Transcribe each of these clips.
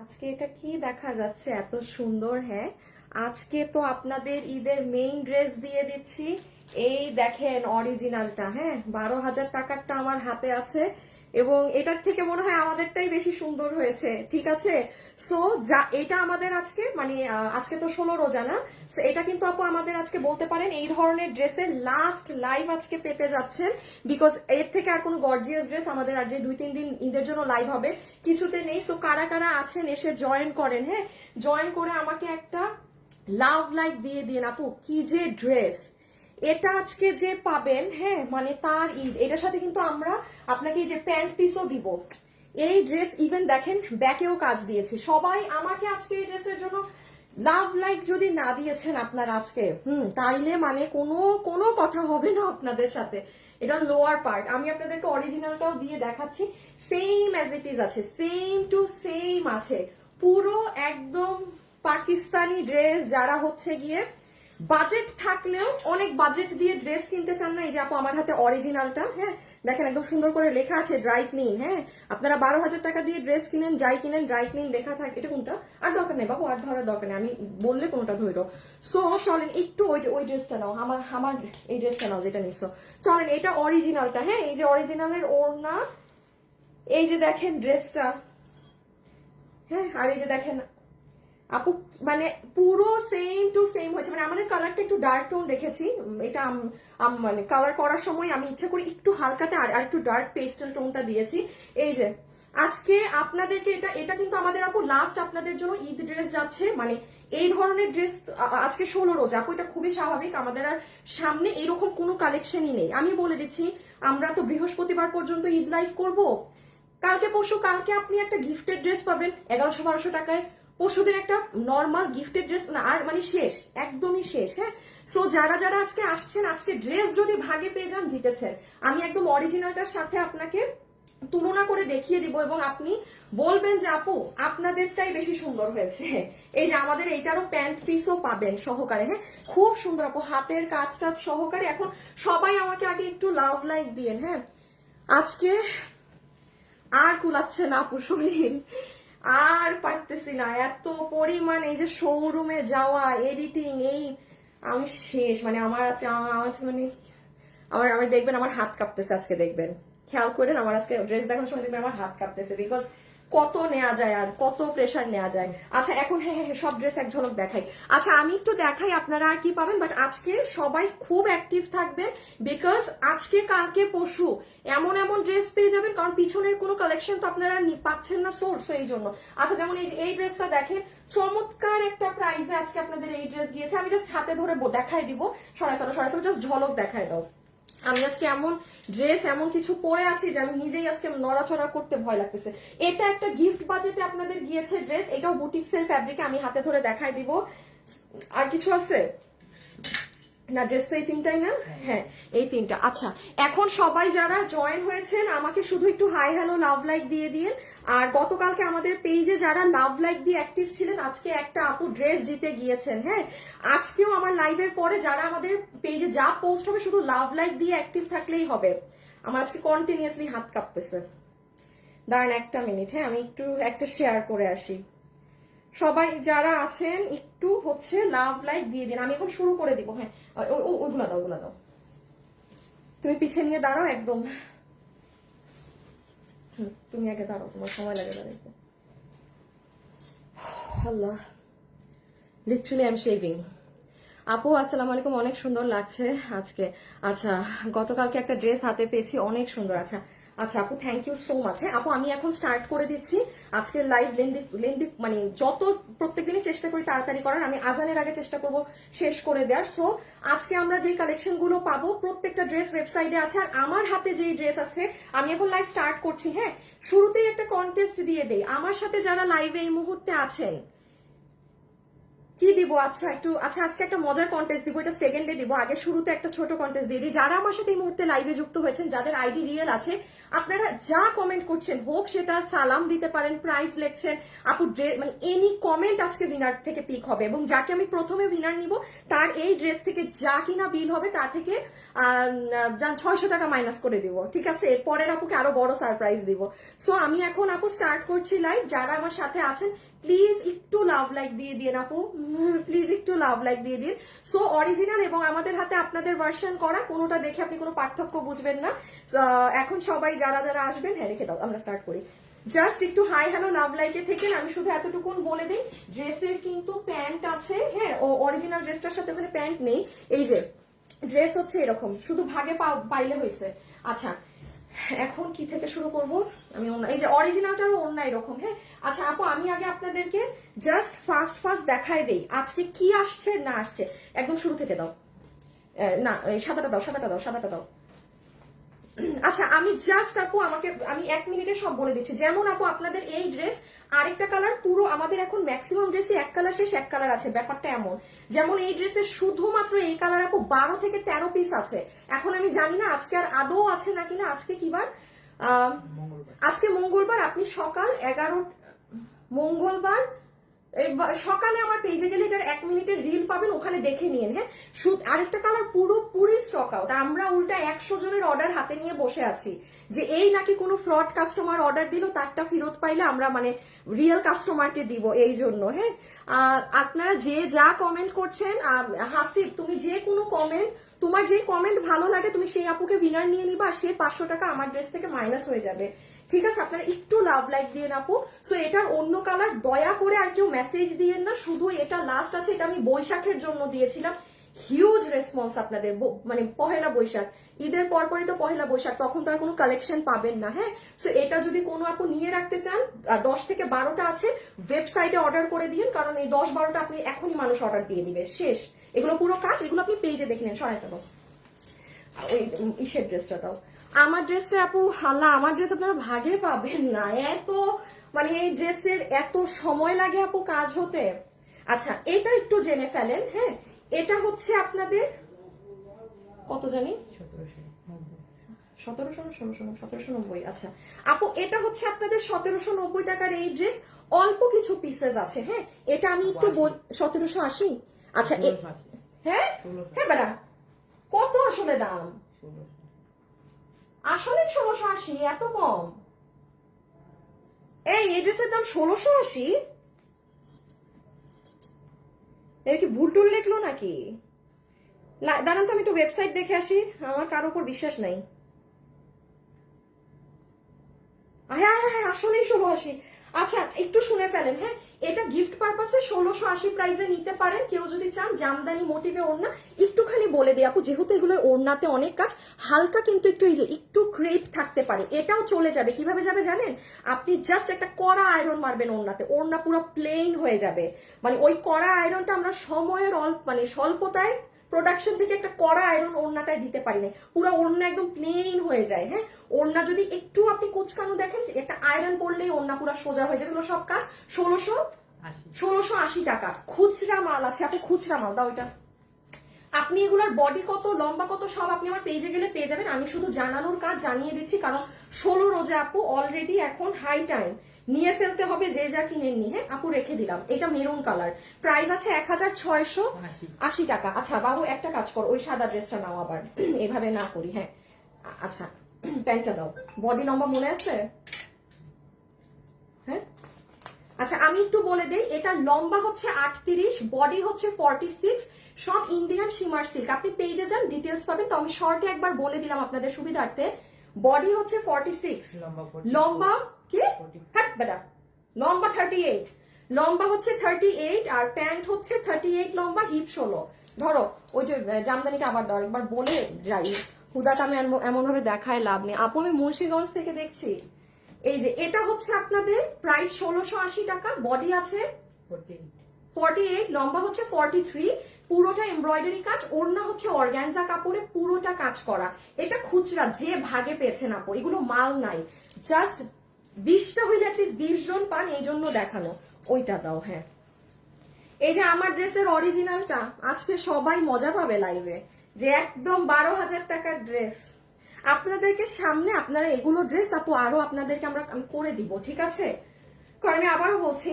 আজকে এটা কি দেখা যাচ্ছে এত সুন্দর। হ্যাঁ, আজকে তো আপনাদের ঈদের মেইন ড্রেস দিয়ে দিচ্ছি। এই দেখেন অরিজিনালটা। হ্যাঁ, 12,000 টাকারটা আমার হাতে আছে এবং এটার থেকে মনে হয় আমাদেরটাই বেশি সুন্দর হয়েছে। ঠিক আছে, সো যা এটা আমাদের আজকে মানে আজকে তো 16 রোজা না, সো এটা কিন্তু আপু আমাদের আজকে বলতে পারেন এই ধরনের ড্রেসের লাস্ট লাইভ আজকে পেতে যাচ্ছেন, বিকজ এর থেকে আর কোনো গর্জিয়াস ড্রেস আমাদের আর যে 2-3 দিন ঈদের জন্য লাইভ হবে কিছুতে নেই। সো কারা কারা আছেন এসে জয়েন করেন। হ্যাঁ, জয়েন করে আমাকে একটা লাভ লাইক দিয়ে দিন। আপু কি যে ড্রেস এটা আজকে যে পাবেন, হ্যাঁ মানে তার ঈদ। এটার সাথে কিন্তু আমরা আপনাকে এই যে প্যান্ট পিসও দিব। এই ড্রেস ইভেন দেখেন ব্যাকেও কাজ দিয়েছে। সবাই আমাকে আজকে এই ড্রেসের জন্য লাভ লাইক যদি না দিয়েছেন আপনারা আজকে, তাইলে মানে কোনো কোনো কথা হবে না আপনাদের সাথে। এটা লোয়ার পার্ট, আমি আপনাদেরকে অরিজিনালটাও দিয়ে দেখাচ্ছি। সেম অ্যাজ ইট ইজ আছে, সেম টু সেম আছে, পুরো একদম পাকিস্তানি ড্রেস। যারা হচ্ছে গিয়ে বাজেট থাকলেও অনেক বাজেট দিয়ে ড্রেস কিনতে চান না, এই যে আপু আমার হাতে অরিজিনালটা। হ্যাঁ, দেখেন একদম সুন্দর করে লেখা আছে ড্রাই ক্লিন। হ্যাঁ, আপনারা 12,000 টাকা দিয়ে ড্রেস কিনেন, যাই কিনেন ড্রাই ক্লিন লেখা থাকে। এটা কোনটা আর দরকার নেই বাবু, আর ধরার দরকার নেই, আমি বললে কোনটা ধরো। সো চলেন একটু ওই যে ওই ড্রেসটা নাও, আমার আমার এই ড্রেসটা নাও যেটা নিচ্ছ। চলেন এটা অরিজিনালটা। হ্যাঁ, এই যে অরিজিনালের ওড়না, এই যে দেখেন ড্রেসটা। হ্যাঁ, আর এই যে দেখেন আপু মানে পুরো সেম টু সেম হয়েছে। মানে আমাদের কালারটা একটু ডার্ক টোন রেখেছি। এটা মানে কালার করার সময় আমি ইচ্ছা করে একটু হালকাতে আর একটু ডার্ক পেস্টেল টোনটা দিয়েছি। এই যে আজকে আপনাদেরকে এটা এটা কিন্তু আমাদের আপু লাস্ট আপনাদের জন্য ঈদ ড্রেস যাচ্ছে। মানে এই ধরনের ড্রেস আজকে 16 রোজা আপু, এটা খুবই স্বাভাবিক। আমাদের আর সামনে এরকম কোনো কালেকশনই নেই। আমি বলে দিচ্ছি, আমরা তো বৃহস্পতিবার পর্যন্ত ঈদ লাইভ করব। কালকে পরশু কালকে আপনি একটা গিফটেড ড্রেস পাবেন 1100-1200 টাকায়। পরশুদিন একটা নর্মাল গিফটেড ড্রেস না, আর মানে শেষ, একদমই শেষ। হ্যাঁ, সো যারা যারা আজকে আসছেন, আজকে ড্রেস যদি ভাগে পেয়ে যান জিতেছেন। আমি একদম অরিজিনালটার সাথে আপনাকে তুলনা করে দেখিয়ে দিব এবং আপনি বলবেন যে আপু আপনাদেরটাই বেশি সুন্দর হয়েছে। এই যে আমাদের এইটারও প্যান্ট পিসও পাবেন সহকারে। হ্যাঁ, খুব সুন্দর আপু, হাতের কাজটা সহকারে। এখন সবাই আমাকে আগে একটু লাভ লাইক দিয়েন। হ্যাঁ, আজকে আর কুলাচ্ছে না আপু শরীর, আর পারতেছি না এত পরিমাণ। এই যে শোরুমে যাওয়া, এডিটিং, এই আমি শেষ। মানে আমার আছে মানে আমার আমি দেখবেন আমার হাত কাঁপতেছে আজকে। দেখবেন খেয়াল করেন আমার আজকে ড্রেস দেখানোর সময় দেখবেন আমার হাত কাঁপতেছে, বিকজ কত নেওয়া যায় আর কত প্রেশার নেওয়া যায়। আচ্ছা এখন হ্যাঁ হ্যাঁ সব ড্রেস এক ঝলক দেখাই। আচ্ছা আমি একটু দেখাই আপনারা আর কি পাবেন, বাট আজকে সবাই খুব অ্যাক্টিভ থাকবেন, বিকজ আজকে কালকে পরশু এমন এমন ড্রেস পেয়ে যাবেন, কারণ পিছনের কোনো কালেকশন তো আপনারা পাচ্ছেন না সোর্স, এই জন্য। আচ্ছা যেমন এই ড্রেসটা দেখেন, চমৎকার একটা প্রাইসে আজকে আপনাদের এই ড্রেস গিয়েছে। আমি জাস্ট হাতে ধরে দেখাই দিব, সরাই ফেলো জাস্ট ঝলক দেখাই দাও। আমি আজকে এমন ড্রেস এমন কিছু পরে আছি যে আমি নিজেই আজকে নড়াচড়া করতে ভয় লাগতেছে। এটা একটা গিফট বাজেটে আপনাদের গিয়েছে ড্রেস, এটাও বুটিক্সের ফ্যাব্রিকে। আমি হাতে ধরে দেখাই দিব। আর কিছু আছে না, ড্রেস তো এই তিনটাই না? হ্যাঁ, এই তিনটা। আচ্ছা এখন সবাই যারা জয়েন হয়েছেন আমাকে শুধু একটু হাই হ্যালো লাভ লাইক দিয়ে দিন। আর গতকালকে আমাদের পেজে যারা লাভ লাইক দিয়ে অ্যাক্টিভ ছিলেন, আজকে একটা আপু ড্রেস জিতে গিয়েছেন। হ্যাঁ, আজকেও আমার লাইভের পরে যারা আমাদের পেজে যা পোস্ট হবে শুধু লাভ লাইক দিয়ে অ্যাক্টিভ থাকলেই হবে। আমার আজকে কন্টিনিউয়াসলি হাত কাঁপতেছে। দাঁড়ান একটা মিনিট। হ্যাঁ, আমি একটু একটা শেয়ার করে আসি। সবাই যারা আছেন একটু হচ্ছে লাভ লাইক দিয়ে দিন। আমি এখন শুরু করে দিব। হ্যাঁ, ওইগুলা দাও, ওগুলা দাও। তুমি পিছিয়ে নিয়ে দাঁড়াও একদম। তুমি আগে দাঁড়াও, তোমার সময় লাগে দাঁড়াইতে। আল্লাহ, লিটারালি আই এম শেভিং। আপু আসসালামু আলাইকুম, অনেক সুন্দর লাগছে আজকে। আচ্ছা গতকালকে একটা ড্রেস হাতে পেয়েছি, অনেক সুন্দর। আচ্ছা আচ্ছা আপু থ্যাংক ইউ সো মাচ। হ্যাঁ আপু আমি এখন স্টার্ট করে দিচ্ছি আজকের লাইভ লেন্দি মানে যত প্রত্যেকদিনই চেষ্টা করি তাড়াতাড়ি করার, আমি আজানের আগে চেষ্টা করব শেষ করে দেওয়ার। সো আজকে আমরা যেই কালেকশন গুলো পাবো প্রত্যেকটা ড্রেস ওয়েবসাইটে আছে, আর আমার হাতে যেই ড্রেস আছে আমি এখন লাইভ স্টার্ট করছি। হ্যাঁ, শুরুতেই একটা কন্টেস্ট দিয়ে দেই। আমার সাথে যারা লাইভে এই মুহূর্তে আছেন কি দিব? আচ্ছা একটু, আচ্ছা আজকে একটা মজার কন্টেস্ট দিব, এটা সেকেন্ডে দিব। আগে শুরুতে একটা ছোট কন্টেস্ট দিয়ে দিই। যারা আমার সাথে এই মুহূর্তে লাইভে যুক্ত হয়েছেন, যাদের আইডি রিয়েল আছে, আপনারা যা কমেন্ট করছেন, হোক সেটা সালাম দিতে পারেন, প্রাইজ লিখছেন, আপু মানে এনি কমেন্ট আজকে উইনার থেকে পিক হবে। এবং যাকে আমি প্রথমে উইনার নিব তার এই ড্রেস থেকে যা কিনা বিল হবে তা থেকে 600 টাকা মাইনাস করে দিব। ঠিক আছে, এরপরের আপুকে আরো বড় সারপ্রাইজ দিব। সো আমি এখন আপু স্টার্ট করছি লাইভ। যারা আমার সাথে আছেন প্লিজ একটু লাভ লাইক দিয়ে দিন আপু, প্লিজ একটু লাভ লাইক দিয়ে দিন। সো অরিজিনাল এবং আমাদের হাতে আপনাদের ভার্সন করা, কোনোটা দেখে আপনি কোনো পার্থক্য বুঝবেন না। এখন সবাই যারা যারা আসবেন, হ্যাঁ রেখে দাও, আমরা স্টার্ট করি। জাস্ট একটু হাই হ্যালো লাভ লাইকে থেকে আমি শুধু এতটুকুন বলে দিই, ড্রেসের কিন্তু প্যান্ট আছে, হ্যাঁ ও অরিজিনাল ড্রেসটার সাথে ওখানে প্যান্ট নেই। এই যে ড্রেস হচ্ছে এরকম, শুধু ভাগে পাইলে হয়েছে। আচ্ছা এখন কি থেকে শুরু করব আমি? এই যে অরিজিনালটারও অন্য এরকম, হ্যাঁ। আচ্ছা আপু আমি আগে আপনাদেরকে জাস্ট ফার্স্ট দেখায় দেই আজকে কি আসছে না আসছে, একদম শুরু থেকে দাও। না সাদাটা দাও, সাদাটা দাও। আচ্ছা আমি জাস্ট আপু আমি 1 মিনিটে সব বলে দিচ্ছি। যেমন আপু আপনাদের এই ড্রেস আরেকটা কালার, পুরো আমাদের এখন ম্যাক্সিমাম ড্রেসে এক কালার শেষ, এক কালার আছে, ব্যাপারটা এমন। যেমন এই ড্রেসের শুধুমাত্র এই কালার আপু 12 থেকে 13 পিস আছে। এখন আমি জানি না আজকে আর আদৌ আছে নাকি না। আজকে কি বার? আজকে মঙ্গলবার। আপনি সকাল 11 মঙ্গলবার সকালে আমার পেজে গেলে এটার 1 মিনিটের রিল পাবেন, ওখানে দেখে নিন, হ্যাঁ। আরেকটা কালার পুরোপুরি স্টক আউট। আমরা উল্টা 100 জনের অর্ডার হাতে নিয়ে বসে আছি যে এই নাকি কোনো ফ্রড কাস্টমার অর্ডার দিল, তারটা ফেরত পাইলে আমরা মানে রিয়েল কাস্টমারকে দিব, এই জন্য, হ্যাঁ। আপনারা যে যা কমেন্ট করছেন, হাসিব তুমি যে কোনো কমেন্ট, তোমার যে কমেন্ট ভালো লাগে তুমি সেই আপুকে উইনার নিয়ে নিবা, আর সে 500 টাকা আমার ড্রেস থেকে মাইনাস হয়ে যাবে, ঠিক আছে? আপনারা একটু লাভ লাইক দিয়ে আপু। সো এটার অন্য কালার দয়া করে আর কেউ মেসেজ দিয়েন না, শুধু এটা লাস্ট আছে। এটা আমি বৈশাখের জন্য দিয়েছিলাম, হিউজ রেসপন্স আপনাদের, মানে পহেলা বৈশাখ, ঈদের পরপরই তো পহেলা বৈশাখ, তখন তো আর কোনো কালেকশন পাবেন না, হ্যাঁ। সো এটা যদি কোনো আপু নিয়ে রাখতে চান, 10 থেকে 12টা আছে, ওয়েবসাইটে অর্ডার করে দিন, কারণ এই 10-12টা আপনি এখনই মানুষ অর্ডার দিয়ে দিবে, শেষ। এগুলো পুরো কাজ, এগুলো আপনি পেজে দেখে নেন। সহায়তা দাও, ওই ইসের ড্রেসটা দাও। আমার ড্রেসটা আপু আল্লাহ, আমার ড্রেস আপনারা ভাগে পাবেন না, এত মানে এই ড্রেসের এত সময় লাগে আপু কাজ হতে। আচ্ছা এটা একটু জেনে ফেলেন, হ্যাঁ। এটা হচ্ছে আপনাদের কত জানি, 1790। আচ্ছা আপু এটা হচ্ছে আপনাদের 1790 টাকার এই ড্রেস, অল্প কিছু পিসেস আছে, হ্যাঁ। এটা আমি একটু 1780। আচ্ছা হ্যাঁ হ্যাঁ বেড়া, কত আসলে দাম? আসলে 1680, এত কম? এই ড্রেসের দাম 1680? এর কি ভুল টুল লিখলো নাকি? দাঁড়ান তো আমি একটু ওয়েবসাইট দেখে আসি, আমার কারোর উপর বিশ্বাস নাই। হ্যাঁ হ্যাঁ হ্যাঁ আসলেই 1680। আচ্ছা একটু শুনে ফেলেন, হ্যাঁ। এটা গিফট পারপাসে 1680 প্রাইসে নিতে পারেন, কেউ যদি চান জামদানি মোটিভে ওড়না। একটুখানি বলে দিই আপু, যেহেতু এগুলো ওড়নাতে অনেক কাজ, হালকা কিন্তু একটু এই যে একটু ক্রেপ থাকতে পারে, এটাও চলে যাবে। কিভাবে যাবে জানেন? আপনি জাস্ট একটা কড়া আয়রন মারবেন ওড়নাতে, ওড়না পুরো প্লেন হয়ে যাবে। মানে ওই কড়া আয়রনটা আমরা সময়ের মানে স্বল্পতায় প্রোডাকশন থেকে একটা কড়া আয়রন ওড়নাটায় দিতে পারি না, পুরো ওড়না একদম প্লেন হয়ে যায়, হ্যাঁ। ওড়না যদি একটু আপনি কুচকানো দেখেন, একটা আয়রন পড়লেই ওড়না পুরো সোজা হয়ে যাবে। এগুলো সব কাজ 1680 টাকা খুচরা মাল আছে আপু, খুচরা মাল দাও এটা। আপনি এগুলার বডি কত, লম্বা কত, সব আপনি আমার পেজে গেলে পেয়ে যাবেন। আমি শুধু জানানোর কাজ জানিয়ে দিচ্ছি, কারণ 16 রোজা আপু অলরেডি এখন হাই টাইম, নিয়ে ফেলতে হবে যে যা কিনেননি, হ্যাঁ আপু রেখে দিলাম। এটা মেরুন কালার, প্রাইস আছে 1680 টাকা। আচ্ছা বাবু একটা কাজ কর, ওই সাদা ড্রেসটা নাও, আবার এভাবে না করি, হ্যাঁ। আচ্ছা প্যান্টটা দাও, বডি লম্বা মনে আছে, হ্যাঁ। আচ্ছা আমি একটু বলে দেই, এটা লম্বা হচ্ছে 38, বডি হচ্ছে 46, সব ইন্ডিয়ান শিমার সিল্ক। আপনি পেজে যান, ডিটেলস পাবেন। তো আমি শর্টে একবার বলে দিলাম আপনাদের সুবিধার্থে। বডি হচ্ছে 46, লম্বা কি, হ্যাঁ বেটা, লম্বা 38, লম্বা হচ্ছে 38, আর প্যান্ট হচ্ছে 38 লম্বা, হিপ 16। ধরো ওই যে জামদানিটা আবার দাও, একবার বলে যাই, হুদাটা আমি এমন ভাবে দেখায় লাভ নেই আপু, আমি মুন্সিগঞ্জ থেকে দেখছি। এই যে এটা হচ্ছে আপনাদের প্রাইস 1680 টাকা, বডি আছে 48, লম্বা হচ্ছে 43, পুরোটা এমব্রয়ডারি কাজ, ওড়না হচ্ছে অর্গানজা কাপড়ে পুরোটা কাজ করা। এটা খুচরা, যে ভাগে পেয়েছেন আপু, এগুলো মাল নাই, জাস্ট 20টা হইলে অ্যাটলিস্ট 20 জন পান, এই জন্য দেখানো। ওইটা দাও, হ্যাঁ। এই যে আমার ড্রেসের অরিজিনালটা, আজকে সবাই মজা পাবে লাইভে, যে একদম 12,000 টাকার ড্রেস আপনাদেরকে সামনে। আপনারা এগুলো ড্রেস আপু আরো আপনাদেরকে আমরা করে দিব, ঠিক আছে? কারণ আমি আবারও বলছি,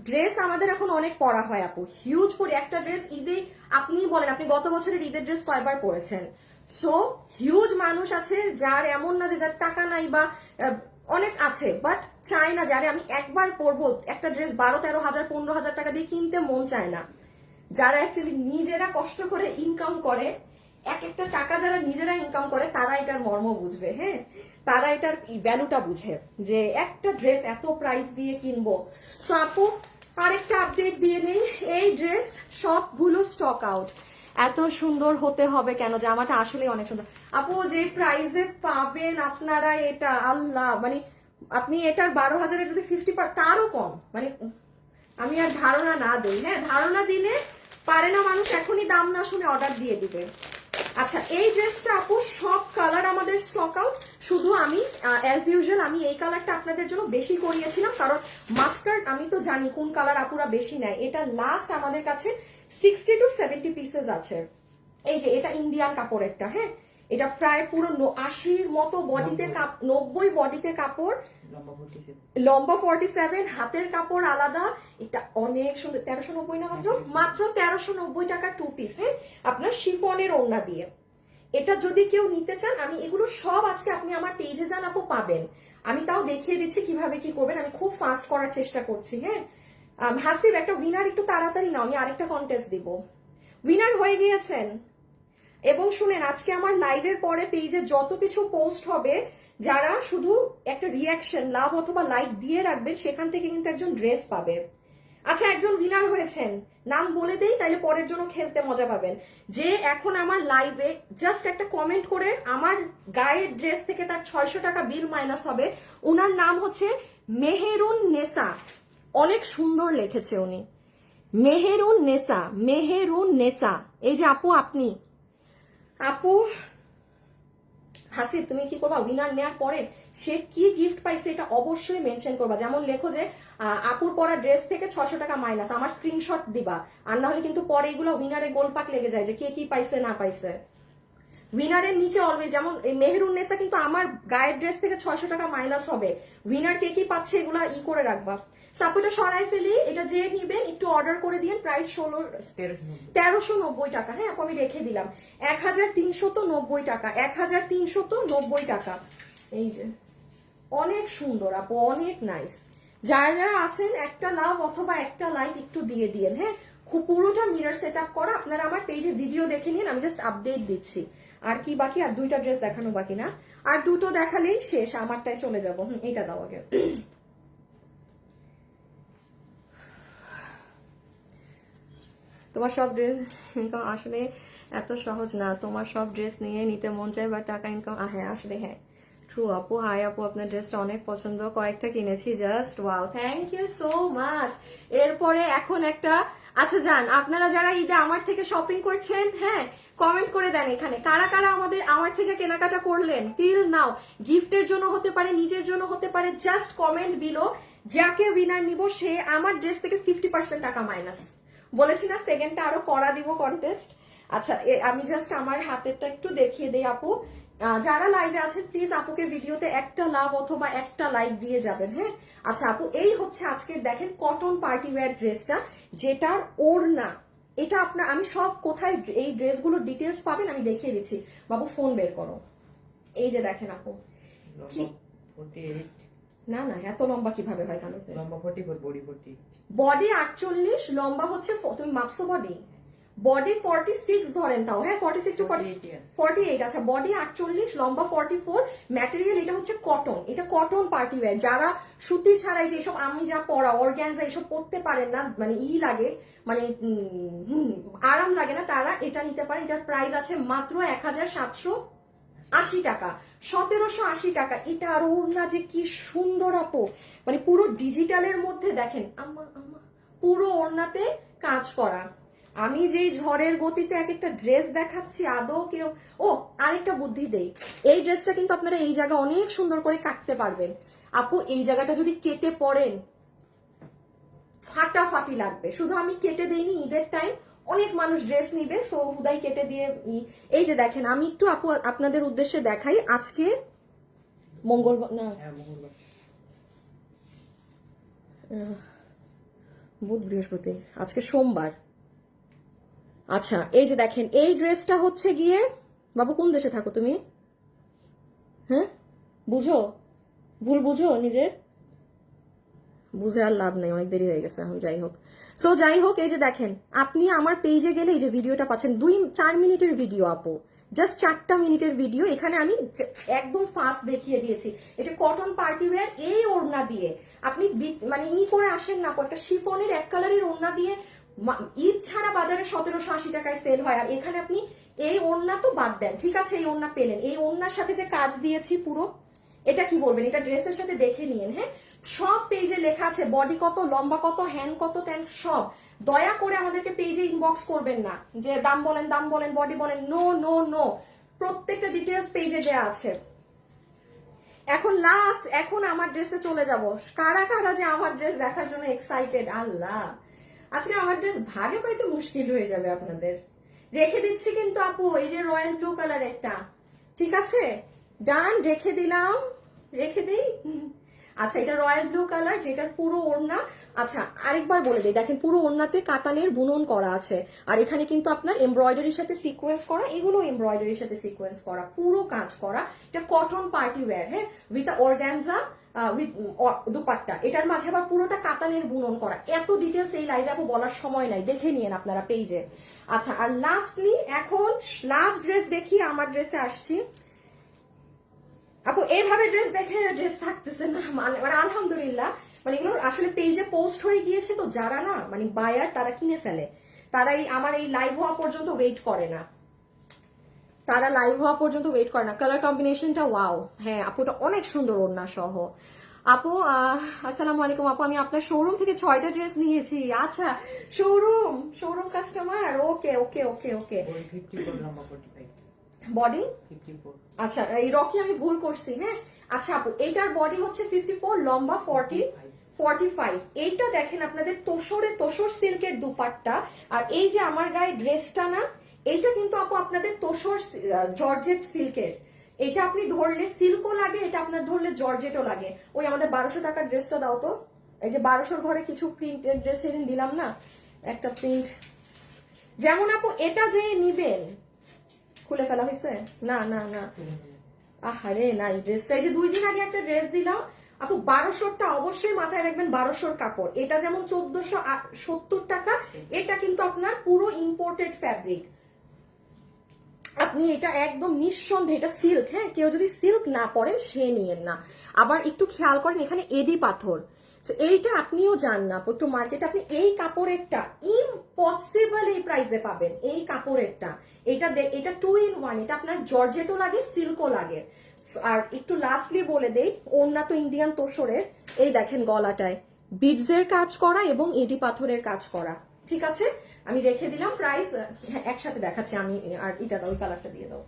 ড্রেস আমাদের এখন অনেক পরা হয় আপু, হিউজ পরি। একটা ড্রেস ঈদে আপনি বলেন, আপনি গত বছরের ঈদের ড্রেস কয়বার পরেছেন? সো হিউজ মানুষ আছে যার এমন না যে যার টাকা নাই বা অনেক আছে, বাট চাই না যারে আমি একবার পরবো একটা ড্রেস 12-13 হাজার 15 হাজার টাকা দিয়ে কিনতে মন চায় না। যারা অ্যাকচুয়ালি নিজেরা কষ্ট করে ইনকাম করে, এক একটা টাকা যারা নিজেরা ইনকাম করে তারা এটার মর্ম বুঝবে। হ্যাঁ, তারা এটার ভ্যালুটা বুঝে যে একটা ড্রেস এত প্রাইস দিয়ে কিনবো। সো আপু আরেকটা আপডেট দিয়ে নেই, এই ড্রেস সবগুলো স্টক আউট। এত সুন্দর হতে হবে কেন, জামাটা আসলে অনেক সুন্দর আপু। যে প্রাইসে পাবেন আপনারা এটা, আল্লাহ, মানে আপনি এটার 12,000-এর যদি 50 তারও কম, মানে আমি আর ধারণা না দিই। হ্যাঁ, ধারণা দিলে পারে না মানুষ এখনই দাম না শুনে অর্ডার দিয়ে দিবে। আচ্ছা, এই ড্রেসটা আপু সব কালার আমাদের স্টক আউট। শুধু আমি অ্যাজ ইউজুয়াল আমি এই কালারটা আপনাদের জন্য বেশি করিয়েছিলাম, কারণ মাস্টার্ড আমি তো জানি কোন কালার আপুরা বেশি নেয়। এটা লাস্ট আমাদের কাছে 60-70 পিসেস আছে। এই যে এটা ইন্ডিয়ান কাপড়েরটা। হ্যাঁ, এটা প্রায় পুরো 80-র মতো বডিতে, 90 বডিতে কাপড়, লম্বা 47, হাতের কাপড় আলাদা। এটা অনেক সুন্দর। 1390 না, মাত্র 1390 টাকা 2 পিস। হ্যাঁ, আপনার শিফনের ওড়না দিয়ে। এটা যদি কেউ নিতে চান, আমি এগুলো সব আজকে আপনি আমার পেজে যান আপু পাবেন। আমি তাও দেখিয়ে দিচ্ছি কিভাবে কি করবেন, আমি খুব ফাস্ট করার চেষ্টা করছি। হ্যাঁ, হাসিব একটা উইনার একটু তাড়াতাড়ি নাও, আমি আরেকটা কন্টেস্ট দিব। উইনার হয়ে গিয়েছেন। এবং শুনেন, আজকে আমার লাইভের পরে পেজে যত কিছু পোস্ট হবে, যারা শুধু একটা রিয়াকশন লাভ অথবা লাইক দিয়ে রাখবেন, সেখান থেকে কিন্তু একজন ড্রেস পাবে। আচ্ছা, একজন উইনার হয়েছেন, নাম বলে দেই তাইলে পরের জন্য খেলতে মজা পাবেন। যে এখন আমার লাইভে জাস্ট একটা কমেন্ট করে আমার গায়ের ড্রেস থেকে তার 600 টাকা বিল মাইনাস হবে। ওনার নাম হচ্ছে মেহেরুন নেসা। অনেক সুন্দর লিখেছে উনি, মেহেরুন নেসা, মেহেরুন নেসা। এই যে আপু, আপনি আপু হাসিব, তুমি কি করবা উইনার নেওয়ার পরে সে কি গিফট পাইছে এটা অবশ্যই মেনশন করবা। যেমন লেখো যে আপুর পরা ড্রেস থেকে 600 টাকা মাইনাস, আমার স্ক্রিনশট দিবা। আর না হলে কিন্তু পরে এগুলো উইনারে গোলপাক লেগে যায় যে কে কি পাইছে না পাইছে। উইনারের নিচে অলওয়েজ, যেমন মেহেরুন নেসা কিন্তু আমার গায়ের ড্রেস থেকে 600 টাকা মাইনাস হবে। উইনার কে কি পাচ্ছে এগুলা করে রাখবা। সাপোর্টটা সরাই ফেলি, এটা যে নিবেন একটু অর্ডার করে দিন। প্রাইস 1390 টাকা। হ্যাঁ, আমি রেখে দিলাম 1390 টাকা, 1390 টাকা। এই যে অনেক সুন্দর আপু, অনেক নাইস। যারা যারা আছেন একটা লাভ অথবা একটা লাইক একটু দিয়ে দিন। হ্যাঁ, খুব পুরোটা মিরর সেট আপ করা, আপনারা আমার পেজে ভিডিও দেখে নিন, আমি জাস্ট আপডেট দিচ্ছি। আর কি বাকি, আর দুইটা ড্রেস দেখানো বাকি না, আর দুটো দেখালেই শেষ, আমারটায় চলে যাবো। এটা দাও আগে। তোমার সব ড্রেস ইনকাম আসলে এত সহজ না, তোমার সব ড্রেস নিয়ে নিতে মন চায় বা টাকা ইনকাম। হ্যাঁ আসলে হ্যাঁ, ট্রু আপু। হাই আপু, আপনার ড্রেসটা অনেক পছন্দ, কয়েকটা কিনেছি just wow, thank you so much. এরপরে এখন একটা, আচ্ছা যান, আপনারা যারা ঈদে আমার থেকে শপিং করছেন, হ্যাঁ কমেন্ট করে দেন এখানে কারা কারা আমার থেকে কেনাকাটা করলেন টিল নাও। গিফটের জন্য হতে পারে, নিজের জন্য হতে পারে, জাস্ট কমেন্ট বিলো। যাকে উইনার নিব সে আমার ড্রেস থেকে 50% টাকা মাইনাস। বলেছি না সেকেন্ডটা আরো করা দিব কন্টেস্ট। আচ্ছা, আমি জাস্ট আমার হাতেরটা একটু দেখিয়ে দেই আপু। যারা লাইভে আছেন প্লিজ আপুকে ভিডিওতে একটা লাভ অথবা একটা লাইক দিয়ে যাবেন। হ্যাঁ, আচ্ছা আপু, এই হচ্ছে আজকের দেখেন কটন পার্টি ওয়্যার ড্রেসটা, যেটার ওড়না। এটা আপনার, আমি সব কোথায় এই ড্রেসগুলোর ডিটেলস পাবেন আমি দেখিয়ে দিচ্ছি। বাবু ফোন বের করো। এই যে দেখেন আপু, কি না না এত লম্বা কিভাবে হয়, কেন লম্বা 44, বডি 48, বডি 48, লম্বা হচ্ছে, তুমি মাপছো বডি, বডি 46 ধরেন তাও। হ্যাঁ, 46 to 48। আচ্ছা, বডি 48, লম্বা 44। ম্যাটেরিয়াল এটা হচ্ছে কটন, এটা কটন পার্টি ওয়্যার। যারা সুতি ছাড়াই যে সব আমি যা পরা অর্গানজা এসব পরতে পারেন না, মানে লাগে, মানে আরাম লাগে না, তারা এটা নিতে পারেন। এটার প্রাইস আছে মাত্র 1780 টাকা, 1780 টাকা। এটা আর ওড়না যে কি সুন্দর আপু, মানে পুরো ডিজিটালের মধ্যে দেখেন আম্মা আম্মা, পুরো ওড়নাতে কাজ করা। আমি যেই ঝড়ের গতিতে এক একটা ড্রেস দেখাচ্ছি, আদৌ কেউ, ও আরেকটা বুদ্ধি দেই, এই ড্রেসটা কিন্তু আপনারা এই জায়গা অনেক সুন্দর করে কাটতে পারবেন আপু। এই জায়গাটা যদি কেটে পরেন ফাটাফাটি লাগবে। শুধু আমি কেটে দেইনি, ঈদের টাইম অনেক মানুষ ড্রেস নিবে, সো হুদাই কেটে দিয়ে। এই যে দেখেন, আমি একটু আপু আপনাদের উদ্দেশ্যে দেখাই। আজকে মঙ্গলবার না, বুধ বৃহস্পতি, আজকে সোমবার। আচ্ছা, এই যে দেখেন, এই ড্রেসটা হচ্ছে গিয়ে, বাবু কোন দেশে থাকো তুমি? হ্যাঁ বুঝো, ভুল বুঝো নিজের, বুঝে আর লাভ নেই, অনেক দেরি হয়ে গেছে এখন। যাই হোক, সো যাই হোক, এই যে দেখেন আপনি আমার পেজে গেলে এই যে ভিডিওটা পাচ্ছেন, 2-4 মিনিটের ভিডিও আপু, জাস্ট 4টা মিনিটের ভিডিও। এখানে আমি একদম ফাস্ট দেখিয়ে দিয়েছি। এটা কটন পার্টি ওয়্যার, এই ওড়না দিয়ে আপনি মানে করে আসেন না, একটা শিফনের এক কালারের ওড়না দিয়ে ঈদ ছাড়া বাজারে 1780 টাকায় সেল হয়, আর এখানে আপনি এই ওড়না তো বাদ দেন, ঠিক আছে, এই ওড়না পেলেন, এই ওড়নার সাথে যে কাজ দিয়েছি পুরো, এটা কি বলবেন, এটা ড্রেসের সাথে দেখে নিন। হ্যাঁ, সব পেজে লেখা আছে, বডি কত, লম্বা কত, হ্যান্ড কত, তেন সব। দয়া করে আমাদেরকে পেজে ইনবক্স করবেন না যে দাম বলেন, বডি বলেন, নো নো নো, প্রত্যেকটা ডিটেলস পেজে দেওয়া আছে। এখন আমার ড্রেসে চলে যাব। কারা কারা যে আমার ড্রেস দেখার জন্য এক্সাইটেড, আল্লাহ, আজকে আমার ড্রেস ভাগে পাইতে মুশকিল হয়ে যাবে আপনাদের। রেখে দিচ্ছি কিন্তু আপু, এই যে রয়্যাল ব্লু কালার একটা, ঠিক আছে, ডান, রেখে দিলাম, রেখে দিই। আচ্ছা, এটা রয়্যাল ব্লু কালার, যেটার পুরো ওড়না, আচ্ছা আরেকবার বলে দিই, দেখেন পুরো ওড়নাতে কাতানের বুনন করা আছে, আর এখানে কিন্তু আপনার এমব্রয়ডারির সাথে সিকোয়েন্স করা, এগুলো এমব্রয়ডারির সাথে সিকোয়েন্স করা, পুরো কাজ করা। এটা কটন পার্টি ওয়্যার, হ্যাঁ, উইথ অর্গানজা, উইথ দুপাট্টা, এটার মাঝে আবার পুরোটা কাতানের বুনন করা। এত ডিটেলস এই লাইভে আপু বলার সময় নাই, দেখে নিয়েন আপনারা পেজে। আচ্ছা, আর লাস্টলি এখন লাস্ট ড্রেস দেখিয়ে আমার ড্রেসে আসছি। আপু এইভাবে ড্রেস দেখে ড্রেস থাকতেছে না, মানে আলহামদুলিল্লাহ, মানে এগুলো আসলে পেজে পোস্ট হয়ে গিয়েছে, তো যারা না মানে বায়ার তারা কিনে ফেলে, তারাই আমার এই লাইভ হওয়া পর্যন্ত ওয়েট করে না, তারা লাইভ হওয়া পর্যন্ত ওয়েট করে না। কালার কম্বিনেশনটা ওয়াও, হ্যাঁ আপু, এটা অনেক সুন্দর ওড়না সহ। আপু আসসালামু আলাইকুম আপু, আমি আপনার শোরুম থেকে 6টা ড্রেস নিয়েছি। আচ্ছা, শোরুম কাস্টমার, ওকে ওকে ওকে ওকে। বডি, আচ্ছা এই রকি আমি ভুল করছি, হ্যাঁ। আচ্ছা আপু, এইটার বডি হচ্ছে 54, লম্বা 45। এইটা দেখেন আপনাদের তোষর সিল্কের দুপাট্টা, আর এই যে আমার গায়ে ড্রেসটা না, এইটা কিন্তু আপু আপনাদের তোষর জর্জেট সিল্কের। এটা আপনি ধরলে সিল্কও লাগে, এটা আপনার ধরলে জর্জেটও লাগে। ওই আমাদের 1200 টাকার ড্রেসটা দাও তো, এই যে 1200 ঘরে কিছু প্রিন্টেড ড্রেস সেদিন দিলাম না, একটা প্রিন্ট, যেমন আপু এটা যে নিবেন, খুলে ফেলা হয়েছে, না না না, আহারে না, এই ড্রেসটা, এই যে 2 দিন আগে একটা ড্রেস দিলাম আপু, 1200টা অবশ্যই মাথায় রাখবেন, 1200 কাপড়, এটা যেমন 1470 টাকা, এটা কিন্তু আপনার পুরো ইম্পোর্টেড ফ্যাব্রিক। আপনি এটা একদম নিঃসন্দেহে, এটা সিল্ক, হ্যাঁ, কেউ যদি সিল্ক না পরেন সে নিয়েন না। আবার একটু খেয়াল করেন, এখানে এডি পাথর, এইটা আপনিও জান না, একটু মার্কেটে আপনি এই কাপড়েরটা ইম্পসিবল এই প্রাইসে পাবেন, এই কাপড়েরটা, এটা 2 in 1, এটা আপনার জর্জেটও লাগে, সিল্কও লাগে। আর একটু লাস্টলি বলে দেই, ওড়না তো ইন্ডিয়ান তোষরের, এই দেখেন গলাটায় বিডসের কাজ করা এবং এডি পাথরের কাজ করা, ঠিক আছে। আমি রেখে দিলাম প্রাইস, একসাথে দেখাচ্ছি আমি, আর এটা দাও, ওই কালারটা দিয়ে দাও।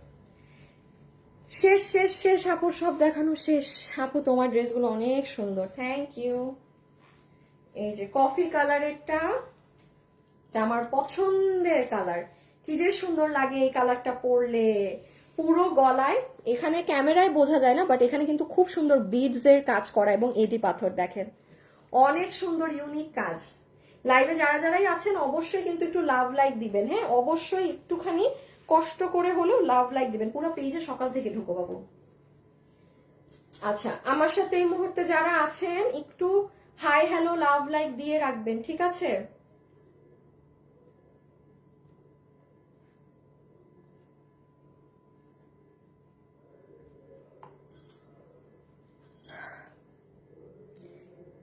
শেষ শেষ শেষ আপু, সব দেখানো শেষ। আপু তোমার ড্রেসগুলো অনেক সুন্দর, থ্যাংক ইউ। এই যে কফি কালারেরটা, আমার পছন্দের কালার, কি যে সুন্দর লাগে এই কালারটা পরলে, পুরো গলায়, এখানে ক্যামেরায় বোঝা যায় না, বাট এখানে কিন্তু খুব সুন্দর বিডস এর কাজ করা এবং এডি পাথর, দেখেন অনেক সুন্দর ইউনিক কাজ। লাইভে যারা যারাই আছেন অবশ্যই কিন্তু একটু লাভ লাইক দিবেন, হ্যাঁ, অবশ্যই একটুখানি কষ্ট করে হলেও লাভ লাইক দিবেন। পুরো পেজে সকাল থেকে ঢুকো বাবু। আচ্ছা, আমার সাথে এই মুহূর্তে যারা আছেন একটু হাই হ্যালো লাভ লাইক দিয়ে রাখবেন, ঠিক আছে।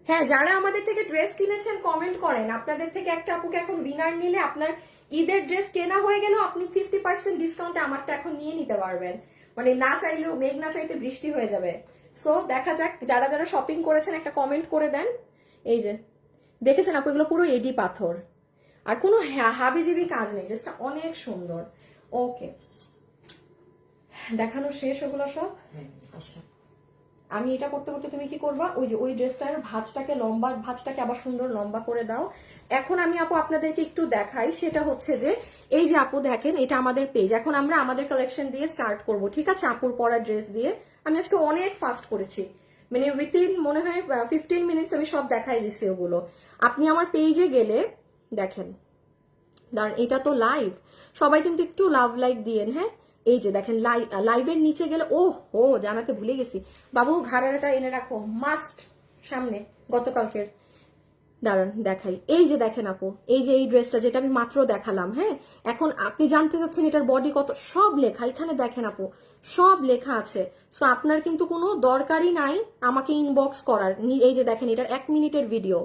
হ্যাঁ, যারা আমাদের থেকে ড্রেস কিনেছেন কমেন্ট করেন, আপনাদের থেকে একটা আপুকে এখন উইনার নিলে আপনার ঈদের ড্রেস কেনা হয়ে গেল, আপনি 50% ডিসকাউন্টে আমারটা এখন নিয়ে নিতে পারবেন, মানে না চাইলেও, মেঘ না চাইতে বৃষ্টি হয়ে যাবে। সো দেখা যাক, যারা যারা শপিং করেছেন একটা কমেন্ট করে দেন। এই যে দেখেছেন আপু, এগুলো পুরো এডি পাথর, আর কোনো হাবিজিবি কাজ নেই, ড্রেসটা অনেক সুন্দর। ওকে, দেখানো শেষ ওগুলো সব। আচ্ছা, আমি এটা করতে করতে তুমি কি করবা, ওই যে ওই ড্রেসটার ভাঁজটাকে আবার সুন্দর লম্বা করে দাও। এখন আমি আপু আপনাদেরকে একটু দেখাই, সেটা হচ্ছে যে এই যে আপু দেখেন, এটা আমাদের পেজ, এখন আমরা আমাদের কালেকশন দিয়ে স্টার্ট করব, ঠিক আছে। আপুর পরা ড্রেস দিয়ে আমি আজকে অনেক ফাস্ট করেছি, মানে উইথিন মনে হয় 15 মিনিটস আমি সব দেখাই দিচ্ছি ওগুলো। আপনি আমার পেজে গেলে দেখেন, দাঁড়ান, এটা তো লাইভ, সবাই কিন্তু একটু লাভ লাইক দিয়েন, হ্যাঁ। এই যে দেখেন লাইভের নিচে গেলে, ও হো জানাতে ভুলে গেছি, বাবু ঘাড়াটা এনে রাখো মাস্ট সামনে, গতকালকের, দাঁড়ান দেখাই। এই যে দেখেন আপু, এই যে এই ড্রেসটা যেটা আমি মাত্র দেখালাম, হ্যাঁ, এখন আপনি জানতে চাচ্ছেন এটার বডি কত, সব লেখা এখানে দেখেন আপু, সব লেখা আছে। সো আপনার কিন্তু কোনো দরকারই নাই আমাকে ইনবক্স করার। এই যে দেখেন এটার 1 মিনিটের ভিডিও,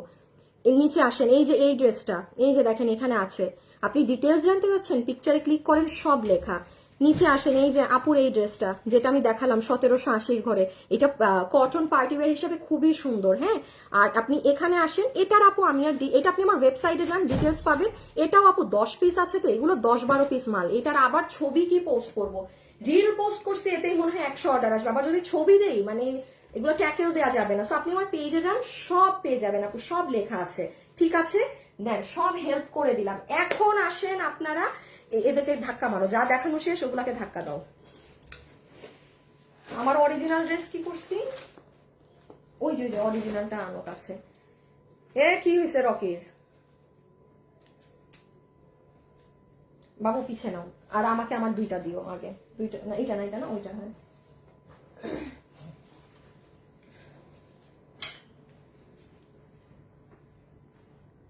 এর নিচে আসেন, এই যে এই ড্রেসটা, এই যে দেখেন এখানে আছে, আপনি ডিটেলস জানতে চাচ্ছেন পিকচারে ক্লিক করেন, সব লেখা। নিচে আসেন, এই যে আপুর এই ড্রেসটা যেটা আমি দেখালাম 1780 ঘরে, এটা কটন পার্টিওয়্যার হিসেবে খুবই সুন্দর, হ্যাঁ। আর আপনি এখানে আসেন, এটার আপু আমি আর এটা আপনি আমার ওয়েবসাইটে যান, ডিটেলস পাবেন। এটাও আপু 10 পিস আছে, তো এগুলো 10-12 পিস মাল। এটার আবার ছবি কি পোস্ট করব, রিল পোস্ট করছি, এতেই মনে হয় 100 অর্ডার আসবে। আবার যদি ছবি দেই মানে এগুলো ট্যাকেল দেওয়া যাবে না। সো আপনি আমার পেজে যান, সব পেয়ে যাবেন আপু, সব লেখা আছে, ঠিক আছে। দেন সব হেল্প করে দিলাম। এখন আসেন আপনারা, এদেরকে ধাক্কা মারো, যা দেখানো শেষ ওগুলাকে ধাক্কা দাও। আমার অরিজিনাল ড্রেস কি করছি, ওই যে অরিজিনালটা আনো কাছে। এ কি হয়েছে রকির বাবু, পিছে নাও, আর আমাকে আমার দুইটা দিও আগে, দুইটা না, এটা না, এটা না, ওইটা, হ্যাঁ।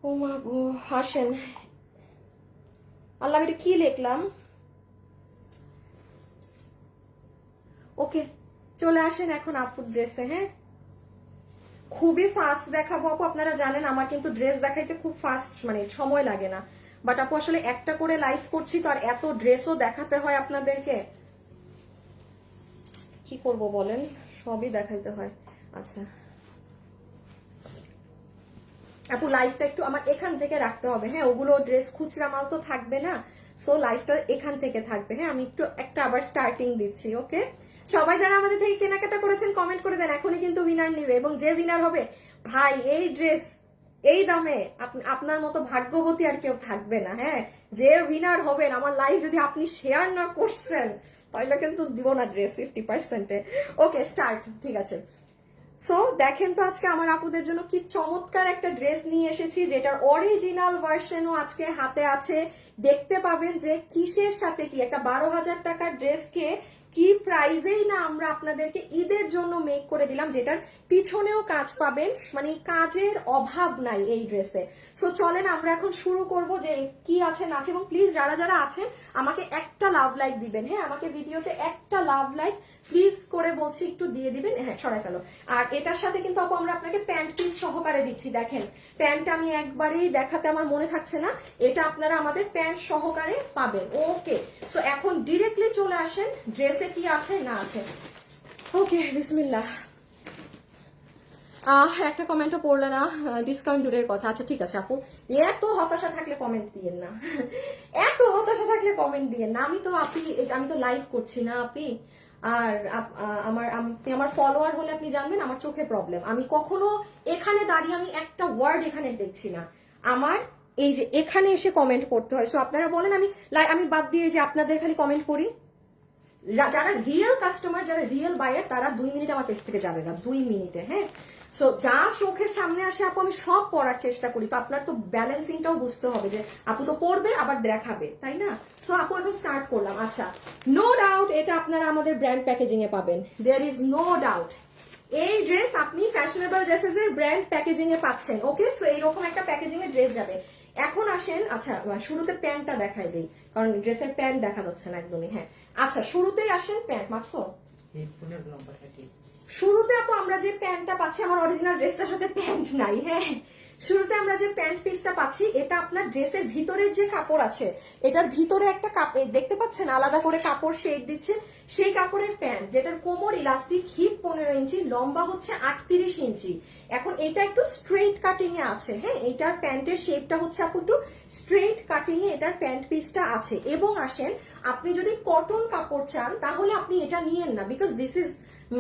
ও মা গো, হাসেন আল্লাহ, এটা কি লিখলাম। ওকে, চলে আসেন এখন আপুর ড্রেসে, হ্যাঁ। খুবই ফাস্ট দেখাবো আপু, আপনারা জানেন আমার কিন্তু ড্রেস দেখাইতে খুব ফাস্ট, মানে সময় লাগে না। বাট আপু আসলে একটা করে লাইভ করছি তো, আর এত ড্রেসও দেখাতে হয় আপনাদেরকে, কি করব বলেন, সবই দেখাইতে হয়। আচ্ছা আপু, লাইফটা একটু আমার এখান থেকে রাখতে হবে, হ্যাঁ, ওগুলো ড্রেস খুচরা মাল তো থাকবে না। সো লাইফটা এখান থেকে থাকবে, হ্যাঁ। আমি একটু একটা আবার স্টার্টিং দিচ্ছি, ওকে। সবাই যারা আমাদের থেকে কেনাকাটা করেছেন কমেন্ট করে দেন, এখনই কিন্তু উইনার নিবে, এবং যে উইনার হবে ভাই এই ড্রেস এই দামে আপনার মতো ভাগ্যবতী আর কেউ থাকবে না, হ্যাঁ। যে উইনার হবেন, আমার লাইভ যদি আপনি শেয়ার না করছেন তাহলে কিন্তু দিব না ড্রেস 50%-এ। ওকে স্টার্ট, ঠিক আছে। সো দেখেন তো আজকে আমার আপুদের জন্য কি চমৎকার একটা ড্রেস নিয়ে এসেছি, যেটার অরিজিনাল ভার্সনও আজকে হাতে আছে। দেখতে পাবেন যে কিসের সাথে কি, একটা 12,000 টাকার ড্রেসকে কি প্রাইজেই না আমরা আপনাদেরকে ঈদের জন্য মেক করে দিলাম, যেটার পিছনেও কাজ পাবেন, মানে কাজের অভাব নাই এই ড্রেসে। সো চলেন আমরা এখন শুরু করব যে কি আছে না আছে। এবং প্লিজ যারা যারা আছেন আমাকে একটা লাভ লাইক দিবেন, হ্যাঁ, আমাকে ভিডিওতে একটা লাভ লাইক প্লিজ করে বলছি একটু দিয়ে দিবেন, হ্যাঁ সরাই ফেলো। আর এটার সাথে কিন্তু আপু আমরা আপনাকে প্যান্ট পিস সহকারে দিচ্ছি, দেখেন প্যান্ট আমি একবারেই দেখাতে আমার মনে থাকছে না, এটা আপনারা আমাদের প্যান্ট সহকারে পাবেন, ওকে। সো এখন ডিরেক্টলি চলে আসেন ড্রেসে কি আছে না আছে। ওকে বিসমিল্লাহ। একটা কমেন্টও পড়লে না, ডিসকাউন্ট দূরের কথা। আচ্ছা ঠিক আছে আপু, এত হতাশা থাকলে কমেন্ট দিয়েন না, এত হতাশা থাকলে কমেন্ট দিয়েন না। আমি তো লাইভ করছি না আপনি, আর আমার ফলোয়ার হলে আপনি জানবেন আমার চোখে প্রবলেম। আমি কখনো এখানে দাঁড়িয়ে আমি একটা ওয়ার্ড এখানে দেখছি না, আমার এই যে এখানে এসে কমেন্ট করতে হয়। সো আপনারা বলেন আমি বাদ দিয়ে যে আপনাদের খালি কমেন্ট করি। যারা রিয়েল কাস্টমার, যারা রিয়েল বায়ার, তারা 2 মিনিট আমার পেজ থেকে যাবে না, 2 মিনিটে, হ্যাঁ। সো যা চোখের সামনে আসে আপু আমি সব পড়ার চেষ্টা করি। তো আপনার তো ব্যালেন্সিংটাও বুঝতে হবে যে আপু তো পড়বে আবার দেখাবে, তাই না। সো আপু এখন স্টার্ট করলাম। আচ্ছা, নো ডাউট এটা আপনারা আমাদের ব্র্যান্ড প্যাকেজিং এ পাবেন, দেয়ার ইজ নো ডাউট। এই ড্রেস আপনি ফ্যাশনেবল ড্রেসেস এর ব্র্যান্ড প্যাকেজিং এ পাচ্ছেন, ওকে। সো এইরকম একটা প্যাকেজিং এর ড্রেস যাবে। এখন আসেন, আচ্ছা শুরুতে প্যান্টটা দেখাই দেই, কারণ ড্রেসের প্যান্ট দেখা যাচ্ছে না একদমই, হ্যাঁ। আচ্ছা শুরুতেই আসেন, প্যান্ট মাপছো শুরুতে আপু আমরা যে প্যান্টটা পাচ্ছি, আমার অরিজিনাল ড্রেসটার সাথে প্যান্ট নাই, হ্যাঁ। শুরুতে আমরা যে প্যান্ট পিসটা পাচ্ছি, এটা আপনার ড্রেসের ভিতরের যে কাপড় আছে, এটার ভিতরে একটা কাপড় দেখতে পাচ্ছেন, আলাদা করে কাপড় শেড দিচ্ছে, সেই কাপড়ের প্যান্ট, যেটার কোমর ইলাস্টিক, হিপ 15 ইঞ্চি, লম্বা হচ্ছে 38 ইঞ্চি। এখন এটা একটু স্ট্রেট কাটিং এ আছে, হ্যাঁ, এটার প্যান্টের শেপটা হচ্ছে আপু একটু স্ট্রেট কাটিং এ এটার প্যান্ট পিসটা আছে। এবং আসেন আপনি যদি কটন কাপড় চান তাহলে আপনি এটা নিয়েন না, বিকজ দিস ইজ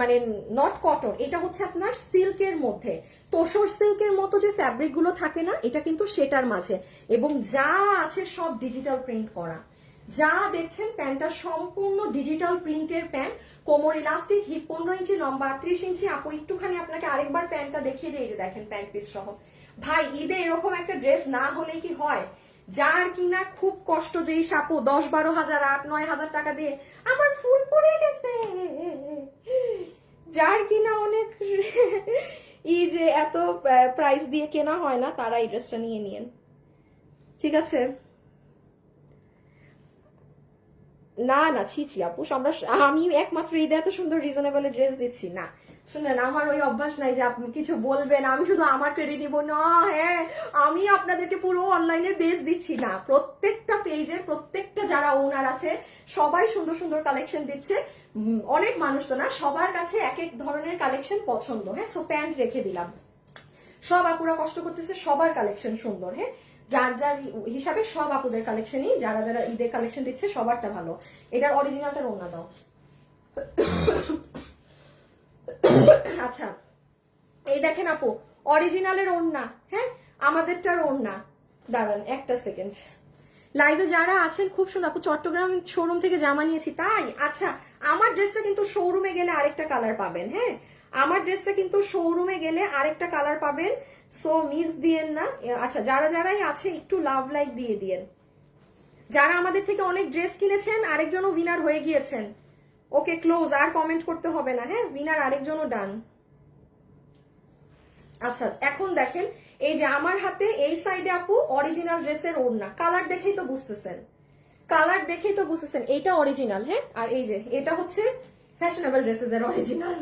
মানে নট কটন, এটা হচ্ছে আপনার সিল্কের মধ্যে, তোসর সিল্কের মতো যে ফ্যাব্রিক গুলো থাকে না, এটা কিন্তু সেটার মাঝে। এবং যা আছে সব ডিজিটাল প্রিন্ট করা, যা দেখছেন প্যান্টটা সম্পূর্ণ ডিজিটাল প্রিন্টের প্যান্ট, কোমর ইলাস্টিক, হিপ 15 ইঞ্চি, লম্বা 38 ইঞ্চি। আপু একটুখানি আপনাকে আরেকবার প্যান্টটা দেখিয়ে দিয়ে, যে দেখেন প্যান্ট পিস সহ। ভাই ঈদে এরকম একটা ড্রেস না হলে কি হয়, যার কিনা খুব কষ্ট, যেই সাপু 10-12 হাজার 8-9 হাজার টাকা দিয়ে আমার ফুল পড়ে গেছে, যার কিনা অনেক এই যে এত প্রাইস দিয়ে কেনা হয় না, তারা এই ড্রেসটা নিয়ে নিয়েন, ঠিক আছে? না না, ছি ছি আপু, আমি একমাত্র ঈদে এত সুন্দর রিজনেবল ড্রেস দিচ্ছি না। শুনেন, আমার ওই অভ্যাস নাই যে আপনি কিছু বলবেন আমি শুধু আমার ক্রেডিট নিব না। হ্যাঁ, আমি আপনাদেরকে পুরো অনলাইনে বেস দিচ্ছি না, প্রত্যেকটা পেজে প্রত্যেকটা যারা ওনার আছে সবাই সুন্দর সুন্দর কালেকশন দিচ্ছে। অনেক মানুষ তো না, সবার কাছে এক এক ধরনের কালেকশন পছন্দ। হ্যাঁ, সো প্যান্ট রেখে দিলাম, সব আপুরা কষ্ট করতেছে, সবার কালেকশন সুন্দর। হ্যাঁ, যার যার হিসাবে সব আপুদের কালেকশনই, যারা যারা ঈদের কালেকশন দিচ্ছে সবারটা ভালো। এটার অরিজিনালটা ওড়না দাও। আচ্ছা, এই দেখেন আপু, অরিজিনালের ওড়না। হ্যাঁ, আমাদেরটার ওড়না। দাঁড়ান একটা সেকেন্ড, লাইভে যারা আছেন খুব সুন্দর। আপু চট্টগ্রাম শোরুম থেকে জামা নিয়েছি, তাই? আচ্ছা, আমার ড্রেসটা কিন্তু শোরুমে গেলে আরেকটা কালার পাবেন। হ্যাঁ, আমার ড্রেসটা কিন্তু শোরুমে গেলে আরেকটা কালার পাবেন, সো মিস দিয়েন না। আচ্ছা, যারা যারাই আছে একটু লাভ লাইক দিয়ে দিয়েন। যারা আমাদের থেকে অনেক ড্রেস কিনেছেন, আরেকজনও উইনার হয়ে গিয়েছেন। ওকে, ক্লোজ, আর কমেন্ট করতে হবে না। হ্যাঁ, উইনার আরেকজনও ডান। আচ্ছা, এখন দেখেন, এই যে আমার হাতে এই সাইডে আপু অরিজিনাল ড্রেসের ওড়না, কালার দেখেই তো বুঝতেছেন, কালার দেখেই তো বুঝতেছেন এইটা অরিজিনাল। হ্যাঁ, আর এই যে এটা হচ্ছে ফ্যাশনেবল ড্রেসেস এর অরিজিনাল।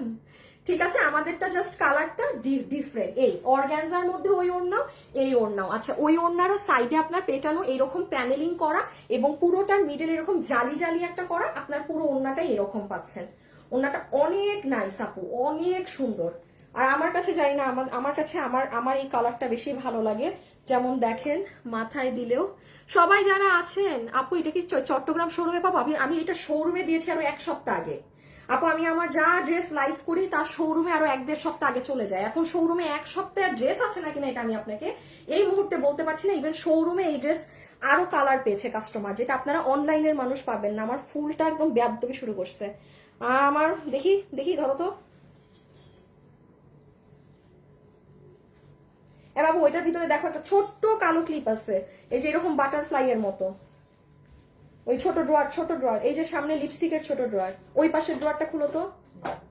ঠিক আছে, আমাদেরটা জাস্ট কালারটা ডিফারেন্ট। এই অর্গানজার মধ্যে ওই ওড়নাও, এই ওড়নাও। আচ্ছা, ওই ওড়নারও সাইডে আপনার পেটানো এরকম প্যানেলিং করা এবং পুরোটার মিডল এরকম জালি জালি একটা করা, আপনার পুরো ওড়নাটাই এরকম পাচ্ছেন। ওড়নাটা অনেক নাইস আপু, অনেক সুন্দর। আর আমার কাছে জানি না, আমার কাছে আমার এই কালারটা বেশি ভালো লাগে। যেমন দেখেন, মাথায় দিলেও সবাই যারা আছেন, আপু এটা কি চট্টগ্রাম শোরুমে পাবো? আমি এটা শোরুমে দিয়েছি আরো 1 সপ্তাহ আগে। আপু আমি আমার যা ড্রেস লাইভ করি তার শোরুমে আরো 1-1.5 সপ্তাহ আগে চলে যায়। এখন শোরুমে 1 সপ্তাহের ড্রেস আছে নাকি না এটা আমি আপনাকে এই মুহূর্তে বলতে পারছি না। ইভেন শোরুমে এই ড্রেস আরো কালার পেয়েছে কাস্টমার, যেটা আপনারা অনলাইনের মানুষ পাবেন না। আমার ফুলটা একদম বেয়াদবি শুরু করছে। আমার দেখি দেখি, ধরো তো। এ বাবু, ওইটার ভিতরে দেখো একটা ছোট্ট কালো ক্লিপ আছে, এই যে এরকম বাটারফ্লাই এর মতো। ওই ছোট ড্রয়ার, এই যে সামনে লিপস্টিকের ছোট ড্রয়ার, ওই পাশের ড্রয়ারটা খুলো তো।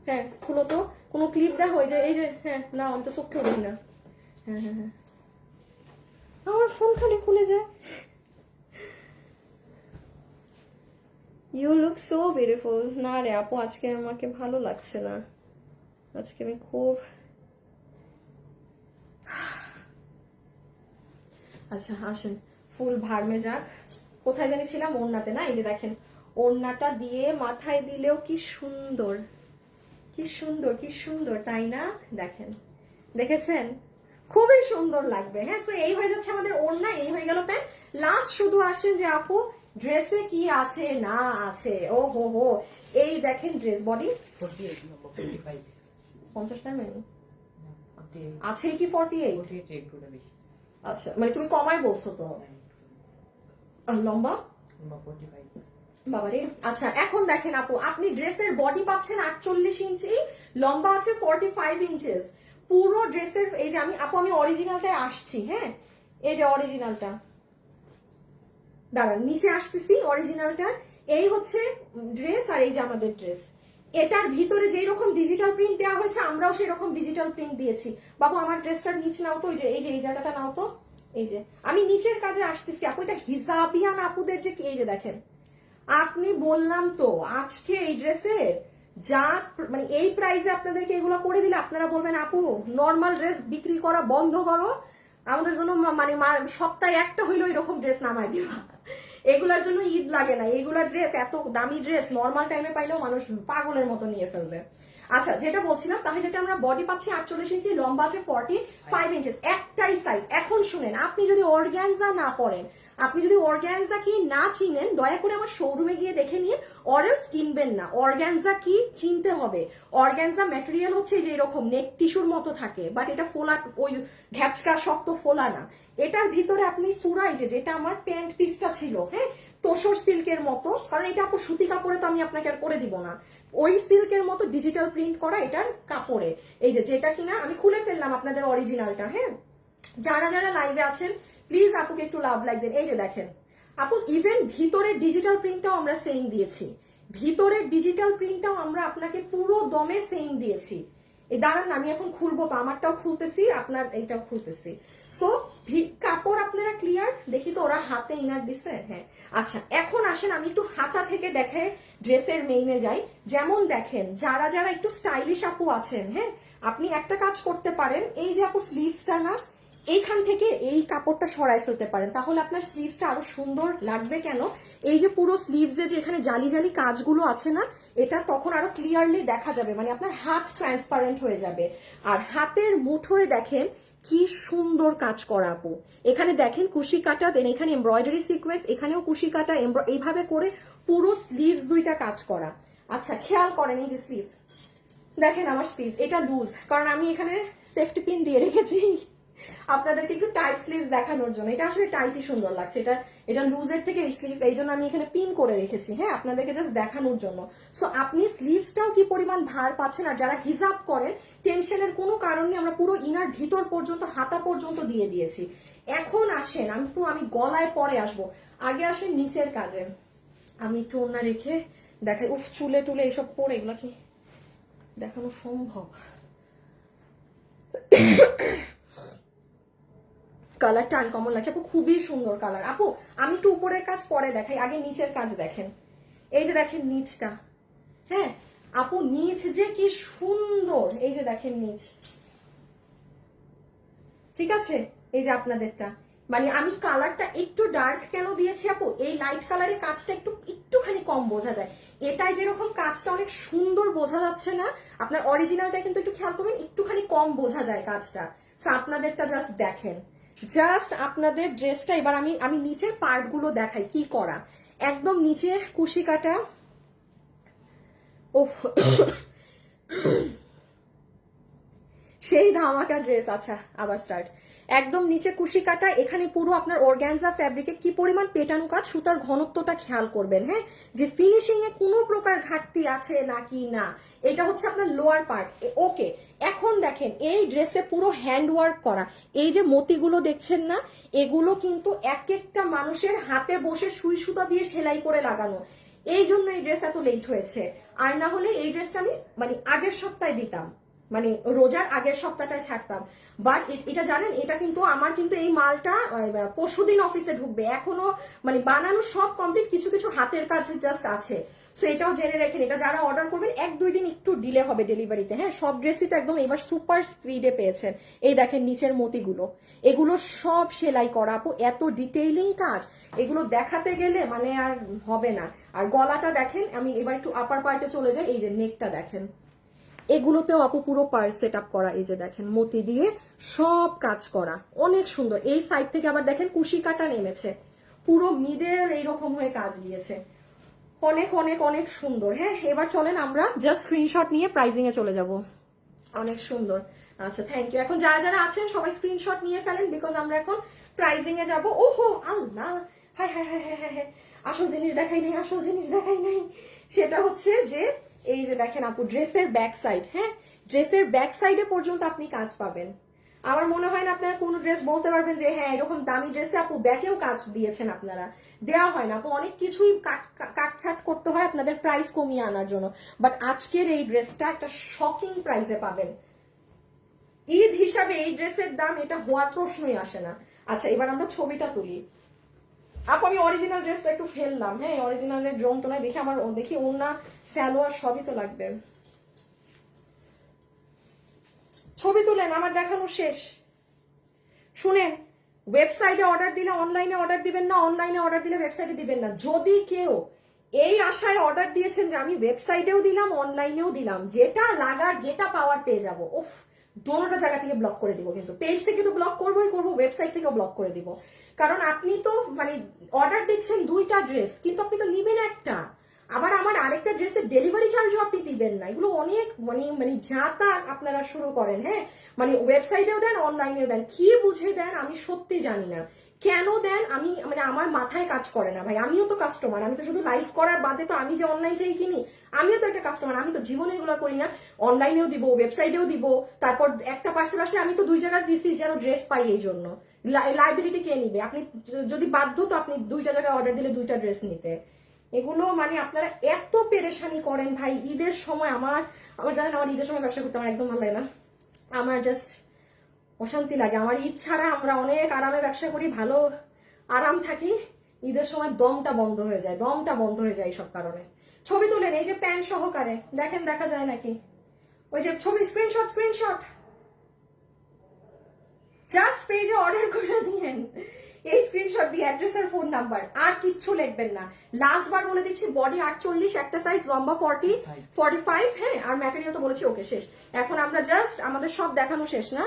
হ্যাঁ, খুলো তো, কোনো ক্লিপ দেখো, এই যে হ্যাঁ, না আমি তো চোখে দেখি না। হ্যাঁ হ্যাঁ হ্যাঁ, আমার ফোন খালি খুলে যায়। You look so beautiful. না রে আপু, আজকে আমাকে ভালো লাগছে না, আজকে আমি খুব। আচ্ছা আসেন, ফুল ভার্মে যাক। কোথায় জানিছিলাম? ওড়নাতে না? এই যে দেখেন, ওড়নাটা দিয়ে মাথায় দিলেও কি সুন্দর, কি সুন্দর, কি সুন্দর, তাই না? দেখেন, দেখেছেন? খুবই সুন্দর লাগবে। হ্যাঁ, তো এই হয়ে যাচ্ছে আমাদের ওড়না, এই হয়ে গেল প্যান্ট। লাস্ট শুধু আসেন যে আপু ড্রেসে কি আছে না আছে। ও হো হো, এই দেখেন ড্রেস বডি 50 মানে আছে কি 48? আচ্ছা, মানে তুমি কমায় বলছো তো। লম্বা বাবারে। আচ্ছা, এখন দেখেন আপু, আপনি ড্রেসের বডি পাচ্ছেন 48 ইঞ্চি, লম্বা আছে 45 ইঞ্চেস। পুরো ড্রেসের এই যে আমি অরিজিনালটায় আসছি। হ্যাঁ, এই যে অরিজিনালটা, দাঁড়ান নিচে আসতেছি। অরিজিনালটার এই হচ্ছে ড্রেস, আর এই যে আমাদের ড্রেস। এটার ভিতরে যেই রকম ডিজিটাল প্রিন্ট দেওয়া হয়েছে, আমরাও সেই রকম ডিজিটাল প্রিন্ট দিয়েছি। বাবু আমার ড্রেসটার নিচ নাও তো, এই জায়গাটা নাও তো। এই যে আমি নিচের কাজে আসতেছি আপু, এটা হিজাবিয়ান আপুদের যে, এই যে দেখেন, আপনি বললাম তো আজকে এই ড্রেসের যা মানে এই প্রাইসে আপনাদেরকে এগুলো করে দিলে আপনারা বলবেন আপু নর্মাল ড্রেস বিক্রি করা বন্ধ করো, আমাদের জন্য মানে সপ্তাহে একটা হইলো এরকম ড্রেস নামায় দিবা। এগুলার জন্য ঈদ লাগে না, এগুলার ড্রেস এত দামি ড্রেস নর্মাল টাইমে পাইলেও মানুষ পাগলের মতো নিয়ে ফেলবে। আচ্ছা, যেটা বলছিলাম, তাহলে এটা আমরা বডি পাচ্ছি 48 ইঞ্চি, লম্বা আছে 45 ইঞ্চেস, একটাই সাইজ। এখন শুনেন, আপনি যদি অর্গানজা না পরেন, আপনি যদি অর্গানজা কি না চিনেন, দয়া করে আমার শোরুমে গিয়ে দেখে নিন, অরেলস কিনবেন না। অর্গানজা কি চিনতে হবে। অর্গানজা ম্যাটেরিয়াল হচ্ছে যে এরকম নেট টিস্যুর মতো থাকে, বাট এটা ফোলা, ওই ঘ্যাচকা শক্ত ফোলা না। এটার ভিতরে আপনি পুরাই যেটা আমার প্যান্ট পিসটা ছিল, হ্যাঁ, তোষর সিল্কের মতো, কারণ এটা আপু সুতি কাপড়ে তো আমি আপনাকে আর করে দিব না, ওই সিল্কের মতো ডিজিটাল প্রিন্ট করা এটার কাপড়ে। এই যেটা কিনা আমি খুলে ফেললাম আপনাদের অরিজিনালটা। হ্যাঁ, যারা যারা লাইভে আছেন প্লিজ আপুকে একটু লাভ লাইক দেন। এই যে দেখেন আপু, ইভেন ভিতরের ডিজিটাল প্রিন্টটাও আমরা সেম দিয়েছি, ভিতরের ডিজিটাল প্রিন্টটাও আমরা আপনাকে পুরো দমে সেম দিয়েছি। এই দাঁড়ান না, আমি এখন খুলবো তো, আমারটাও খুলতেছি, আপনার এইটাও খুলতেছি। সো কাপড় আপনারা ক্লিয়ার? দেখি তো ওরা হাতে ইনার দিছে। হ্যাঁ আচ্ছা, এখন আসেন আমি একটু হাতা থেকে দেখে ড্রেসের মেইনে যাই। যেমন দেখেন, যারা যারা একটু স্টাইলিশ আপু আছেন, হ্যাঁ আপনি একটা কাজ করতে পারেন, এই যে আপু স্লিভসটা না, এইখান থেকে এই কাপড়টা সরাই ফেলতে পারেন, তাহলে আপনার স্লিভসটা আরো সুন্দর লাগবে। কেন, এই যে পুরো স্লিভসে যে এখানে জালি জালি কাজগুলো আছে না, এটা তখন আরো ক্লিয়ারলি দেখা যাবে, মানে আপনার হাত ট্রান্সপারেন্ট হয়ে যাবে। আর হাতের মুঠোয় দেখেন কি সুন্দর কাজ করা আপু, এখানে দেখেন কুশি কাটা, দেন এখানে এমব্রয়ডারি সিকোয়েন্স, এখানেও কুশি কাটা, এইভাবে করে পুরো স্লিভস দুইটা কাজ করা। আচ্ছা খেয়াল করেন, এই যে স্লিভস দেখেন, আমার স্লিভস এটা লুজ, কারণ আমি এখানে সেফটি পিন দিয়ে রেখেছি আপনাদেরকে একটু টাইট স্লিভস দেখানোর জন্য। এটা আসলে টাইটই সুন্দর লাগছে, এটা লুজের থেকে এই স্লিভস, এই জন্য আমি এখানে পিন করে রেখেছি, হ্যাঁ আপনাদেরকে জাস্ট দেখানোর জন্য। সো আপনি স্লিভসটাও কি পরিমাণ ভার পাচ্ছেন। আর যারা হিজাব করেন, টেনশনের কোনো কারণ নেই, আমরা পুরো ইনার ভিতর পর্যন্ত হাতা পর্যন্ত দিয়ে দিয়েছি। এখন আসেন, আমি গলায় পরে আসবো, আগে আসেন নিচের কাজে। আমি একটু ওড়না রেখে দেখাই। উফ, চুলে টুলে এইসব পরে এগুলো কি দেখানো সম্ভব? কালারটা আনকমন লাগছে আপু, খুবই সুন্দর কালার। আপু আমি একটু উপরের কাজ পরে দেখাই, আগে নিচের কাজ দেখেন। এই যে দেখেন নিচটা, হ্যাঁ আপু নিচ যে কি সুন্দর, এই যে দেখেন নিচ, ঠিক আছে? এই যে আপনাদেরটা, মানে আমি কালারটা একটু ডার্ক কেন দিয়েছি আপু, এই লাইট কালারের কাজটা একটুখানি কম বোঝা যায়। এটাই যেরকম কাজটা অনেক সুন্দর বোঝা যাচ্ছে না, আপনার অরিজিনালটা কিন্তু একটু খেয়াল করবেন, একটুখানি কম বোঝা যায় কাজটা। আপনাদেরটা জাস্ট দেখেন, জাস্ট আপনাদের ড্রেসটা। এবার আমি নিচের পার্ট গুলো দেখাই কি করা। একদম নিচে কুশি কাটা, ও সেই ধামাকা ড্রেস। আচ্ছা আবার স্টার্ট। একদম নিচে কুশি কাটা, এখানে পুরো আপনার অর্গানজা ফ্যাব্রিকে কি পরিমাণ পেটানো কাজ, সুতার ঘনত্বটা খেয়াল করবেন, হ্যাঁ যে ফিনিশিং এ কোনো প্রকার ঘাটতি আছে নাকি না। এটা হচ্ছে আপনার লোয়ার পার্ট। ওকে, এখন দেখেন এই ড্রেসে পুরো হ্যান্ড ওয়ার্ক করা, এই যে মতিগুলো দেখছেন না, এগুলো কিন্তু এক একটা মানুষের হাতে বসে সুই সুতা দিয়ে সেলাই করে লাগানো। এই জন্য এই ড্রেস এত লেট হয়েছে, আর না হলে এই ড্রেসটা আমি মানে আগের সপ্তাহে দিতাম, মানে রোজার আগের সপ্তাহটায় ছাড়তাম। বাট এটা জানেন, এটা কিন্তু আমার কিন্তু এই মালটা পরশুদিন অফিসে ঢুকবে, এখনো মানে বানানো সব কমপ্লিট, কিছু কিছু হাতের কাজ জাস্ট আছে। সো এটাও জেনে রাখেন, এটা যারা অর্ডার করবেন 1-2 দিন একটু ডিলে হবে ডেলিভারিতে, হ্যাঁ সব ড্রেসই তো একদম এবার সুপার স্পিডে পেয়েছেন। এই দেখেন নিচের মতিগুলো, এগুলো সব সেলাই করা আপু, এত ডিটেইলিং কাজ, এগুলো দেখাতে গেলে মানে আর হবে না। আর গলাটা দেখেন, আমি এবার একটু আপার পার্টে চলে যাই, এই যে নেকটা দেখেন, এগুলোতেও আপু পুরো পার্ট সেট আপ করা, এই যে দেখেন মতি দিয়ে সব কাজ করা, অনেক সুন্দর। এই সাইড থেকে আবার দেখেন কুশি কাটা নেমেছে, পুরো মিডল এইরকম হয়ে কাজ দিয়েছে, অনেক অনেক অনেক সুন্দর। হ্যাঁ এবার চলেন আমরা জাস্ট স্ক্রিনশট নিয়ে প্রাইজিং এ চলে যাব। অনেক সুন্দর। আচ্ছা থ্যাংক ইউ। এখন যারা যারা আছেন সবাই স্ক্রিনশট নিয়ে ফেলেন, বিকজ আমরা এখন প্রাইজিং এ যাব। ওহো আল্লাহ, হ্যাঁ হ্যাঁ হ্যাঁ হ্যাঁ হ্যাঁ, আসল জিনিস দেখাই নাই, আসল জিনিস দেখাই নাই। সেটা হচ্ছে যে এই যে দেখেন আপু ড্রেসের ব্যাক সাইড, হ্যাঁ ড্রেসের ব্যাক সাইডে পর্যন্ত আপনি কাজ পাবেন। আমার মনে হয় না আপনারা কোনো ড্রেস বলতে পারবেন যে হ্যাঁ এরকম দামি ড্রেসে আপু ব্যাকেও কাজ দিয়েছেন আপনারা, দেওয়া হয় না আপু, অনেক কিছুই কাটছাট করতে হয় আপনাদের প্রাইস কমিয়ে আনার জন্য। বাট আজকের এই ড্রেসটা একটা শকিং প্রাইসে পাবেন, ঈদ হিসাবে এই ড্রেসের দাম এটা হওয়ার প্রশ্নই আসে না। আচ্ছা এবার আমরা ছবিটা তুলি আপু, আমি অরিজিনাল ড্রেসটা একটু ফেললাম, হ্যাঁ অরিজিনালের ড্রোন তো নয়, দেখি আমার দেখি ওড়না সালোয়ার সবই তো লাগবে। ছবি তুলেন, আমার দেখানো শেষ। শুনেন, ওয়েবসাইটে অর্ডার দিলে অনলাইনে অর্ডার দিবেন না, অনলাইনে অর্ডার দিলে ওয়েবসাইটে দিবেন না। যদি কেউ এই আশায় অর্ডার দিয়েছেন যে আমি ওয়েবসাইটেও দিলাম অনলাইনেও দিলাম, যেটা লাগার যেটা পাওয়ার পেয়ে যাবো, উফ দোনোটা জায়গা থেকে ব্লক করে দিব, কিন্তু পেজ থেকে তো ব্লক করবোই করবো, ওয়েবসাইট থেকেও ব্লক করে দিব। কারণ আপনি তো মানে অর্ডার দিচ্ছেন 2টা ড্রেস, কিন্তু আপনি তো নিবেন একটা, আবার আমার আরেকটা ড্রেসের ডেলিভারি চার্জও আপনি দিবেন না। এগুলো অনেক মানে মানে যা তা আপনারা শুরু করেন, হ্যাঁ মানে ওয়েবসাইটেও দেন অনলাইনেও দেন, কি বুঝে দেন আমি সত্যি জানি না কেন দেন। আমি মানে আমার মাথায় কাজ করে না ভাই, আমিও তো কাস্টমার, আমি তো শুধু লাইভ করার বাদে তো আমি যে অনলাইন থেকে কিনি, আমিও তো একটা কাস্টমার, আমি তো জীবনে এগুলো করি না। অনলাইনেও দিব, ওয়েবসাইটেও দিব, তারপর একটা পার্সেল আসলে আমি তো 2 জায়গায় দিছি যেন ড্রেস পাই, এই জন্য লাইবিলিটি কে নিবে? আপনি যদি বাধ্য, তো আপনি 2টা জায়গায় অর্ডার দিলে 2টা ড্রেস নিতে। এগুলো মানে আপনারা এত পেরেশানি করেন ভাই ঈদের সময়। আমার জানেন, আমার ঈদের সময় ব্যবসা করতে আমার একদম ভালো লাগে না। আমার জাস্ট অশান্তি লাগে। আমার ঈদ ছাড়া আমরা অনেক আরামে ব্যবসা করি, ভালো আরাম থাকি। ঈদের সময় দমটা বন্ধ হয়ে যায়, দমটা বন্ধ হয়ে যায় এইসব কারণে। ছবি তুলেন এই যে প্যান্ট সহকারে, দেখেন দেখা যায় নাকি? ওই যে ছবি, স্ক্রিনশট জাস্ট পেজে অর্ডার করে দিয়েন, এই স্ক্রিনশট দিয়ে অ্যাড্রেস আর ফোন নাম্বার, আর কিচ্ছু লিখবেন না। লাস্ট বার বলে দিচ্ছি, বডি 48, একটা সাইজ, লম্বা 40, 45, হ্যাঁ, আর ম্যাটেরিয়াল তো বলেছি। ওকে, শেষ। এখন আমরা জাস্ট, আমাদের সব দেখানো শেষ না?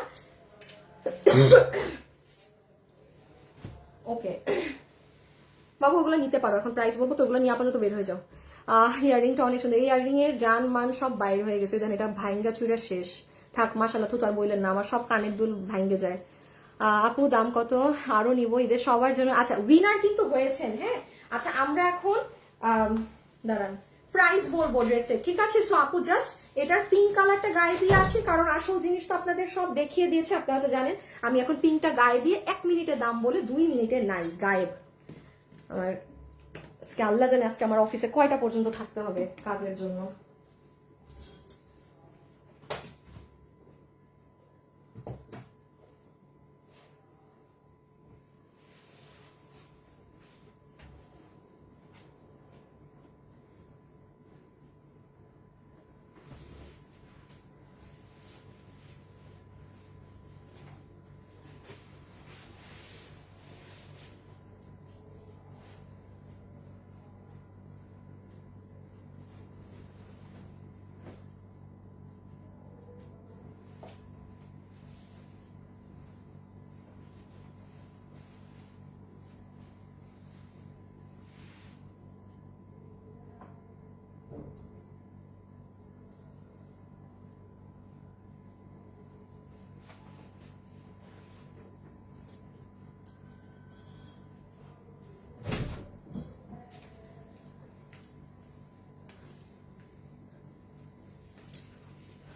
ওকে বাবু, ওগুলো নিতে পারো, এখন প্রাইস বলবো তো, ওগুলো নিয়ে আপাতত বের হয়ে যাও। ইয়াররিংটা অনেক সুন্দর। এই ইয়াররিং এর জান মান সব বাইরে হয়ে গেছে, দেন এটা ভাইঙ্গা চুইরা শেষ। থাক, মাশাআল্লাহ, তো আর বললেন না, আমার সব কানের দুল ভাঙ্গে যায়। আপু দাম কত? আরো নিবো ঈদের সবার জন্য। আচ্ছা, উইনার কিন্তু হয়েছেন, হ্যাঁ। আচ্ছা, আমরা এখন দাঁড়ান, প্রাইস বলবো ড্রেসের, ঠিক আছে? সো আপু জাস্ট এটার পিঙ্ক কালারটা গায়ে দিয়ে আসি, কারণ আসল জিনিস তো আপনাদের সব দেখিয়ে দিয়েছে, আপনারা তো জানেন। আমি এখন পিঙ্কটা গায়ে দিয়ে 1 মিনিটে দাম বলে 2 মিনিটে নাই, গায়েব। আমার আজকে আল্লাহ জানে আজকে আমার অফিসে কয়টা পর্যন্ত থাকতে হবে কাজের জন্য।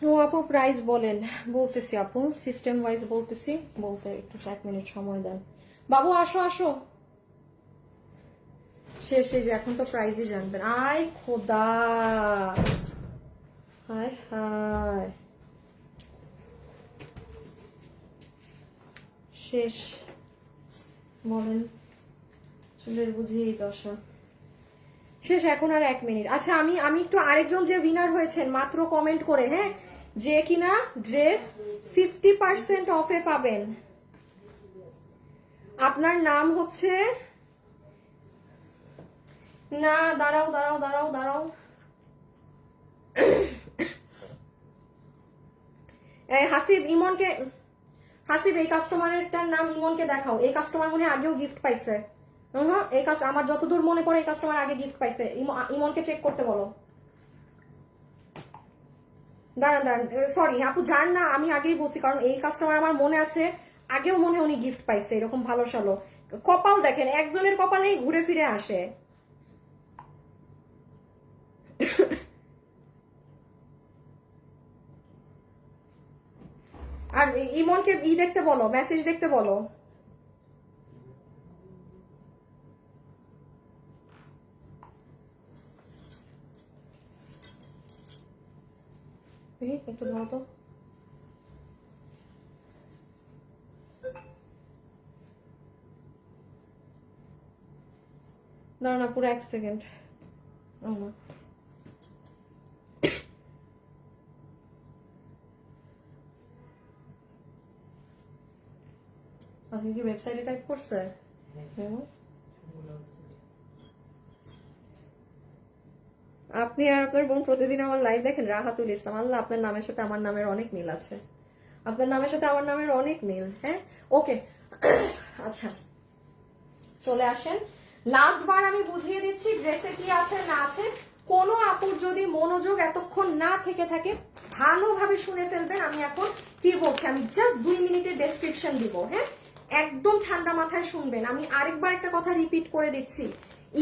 ও আপু প্রাইস বলেন, বলতেছি আপু, সিস্টেম ওয়াইজ বলতেছি, বলতে একটু 1 মিনিট সময় দেন। বাবু আসো আসো, শেষ। এই যে এখন তো প্রাইজই জানবেন। আয় খোদা, হায় হায়, শেষ। বলেন, চুলের বুঝি এই দশা, শেষ। এখন আর 1 মিনিট। আচ্ছা, আমি একটু আরেকজন যে উইনার হয়েছেন মাত্র কমেন্ট করে, হ্যাঁ, যে কিনা ড্রেস 50% অফে পাবেন, আপনার নাম হচ্ছে, না দাঁড়াও দাঁড়াও দাঁড়াও দাঁড়াও, হাসিব, ইমনকে, হাসিব এই কাস্টমারেরটার নাম ইমনকে দেখাও। এই কাস্টমার মনে হয় আগেও গিফট পাইছে। এই আমার যতদূর মনে পড়ে এই কাস্টমার আগে গিফট পাইছে। ইমনকে চেক করতে বলো। দাঁড়ান দাঁড়ান, সরি আপু, যান না, আমি আগেই বলছি, কারণ এই কাস্টমার আমার মনে আছে আগেও মনে হয় উনি গিফট পাইছে এরকম ভালো সালো। কপাল দেখেন, একজনের কপালেই ঘুরে ফিরে আসে। আর ইমনকে দেখতে বলো, মেসেজ দেখতে বলো। একটু ধরো তো, দাঁড়ান না, পুরো 1 সেকেন্ড। আপনি কি ওয়েবসাইটে টাইপ করছে? আপনি আর আপনার বোন প্রতিদিন আমার লাইভ দেখেন। রাহাতুল ইসলাম, আল্লাহ, আপনার নামের সাথে আমার নামের অনেক মিল আছে, আপনার নামের সাথে আমার নামের অনেক মিল। হ্যাঁ, ওকে। আচ্ছা, চলে আসেন। লাস্ট বার আমি বুঝিয়ে দিচ্ছি ড্রেসে কি আছে না আছে। কোনো আপুর যদি মনোযোগ এতক্ষণ না থেকে থাকে, ভালোভাবে শুনে ফেলবেন আমি এখন কি বলছি। আমি জাস্ট 2 মিনিটের ডেসক্রিপশন দিব, হ্যাঁ, একদম ঠান্ডা মাথায় শুনবেন। আমি আরেকবার একটা কথা রিপিট করে দিচ্ছি,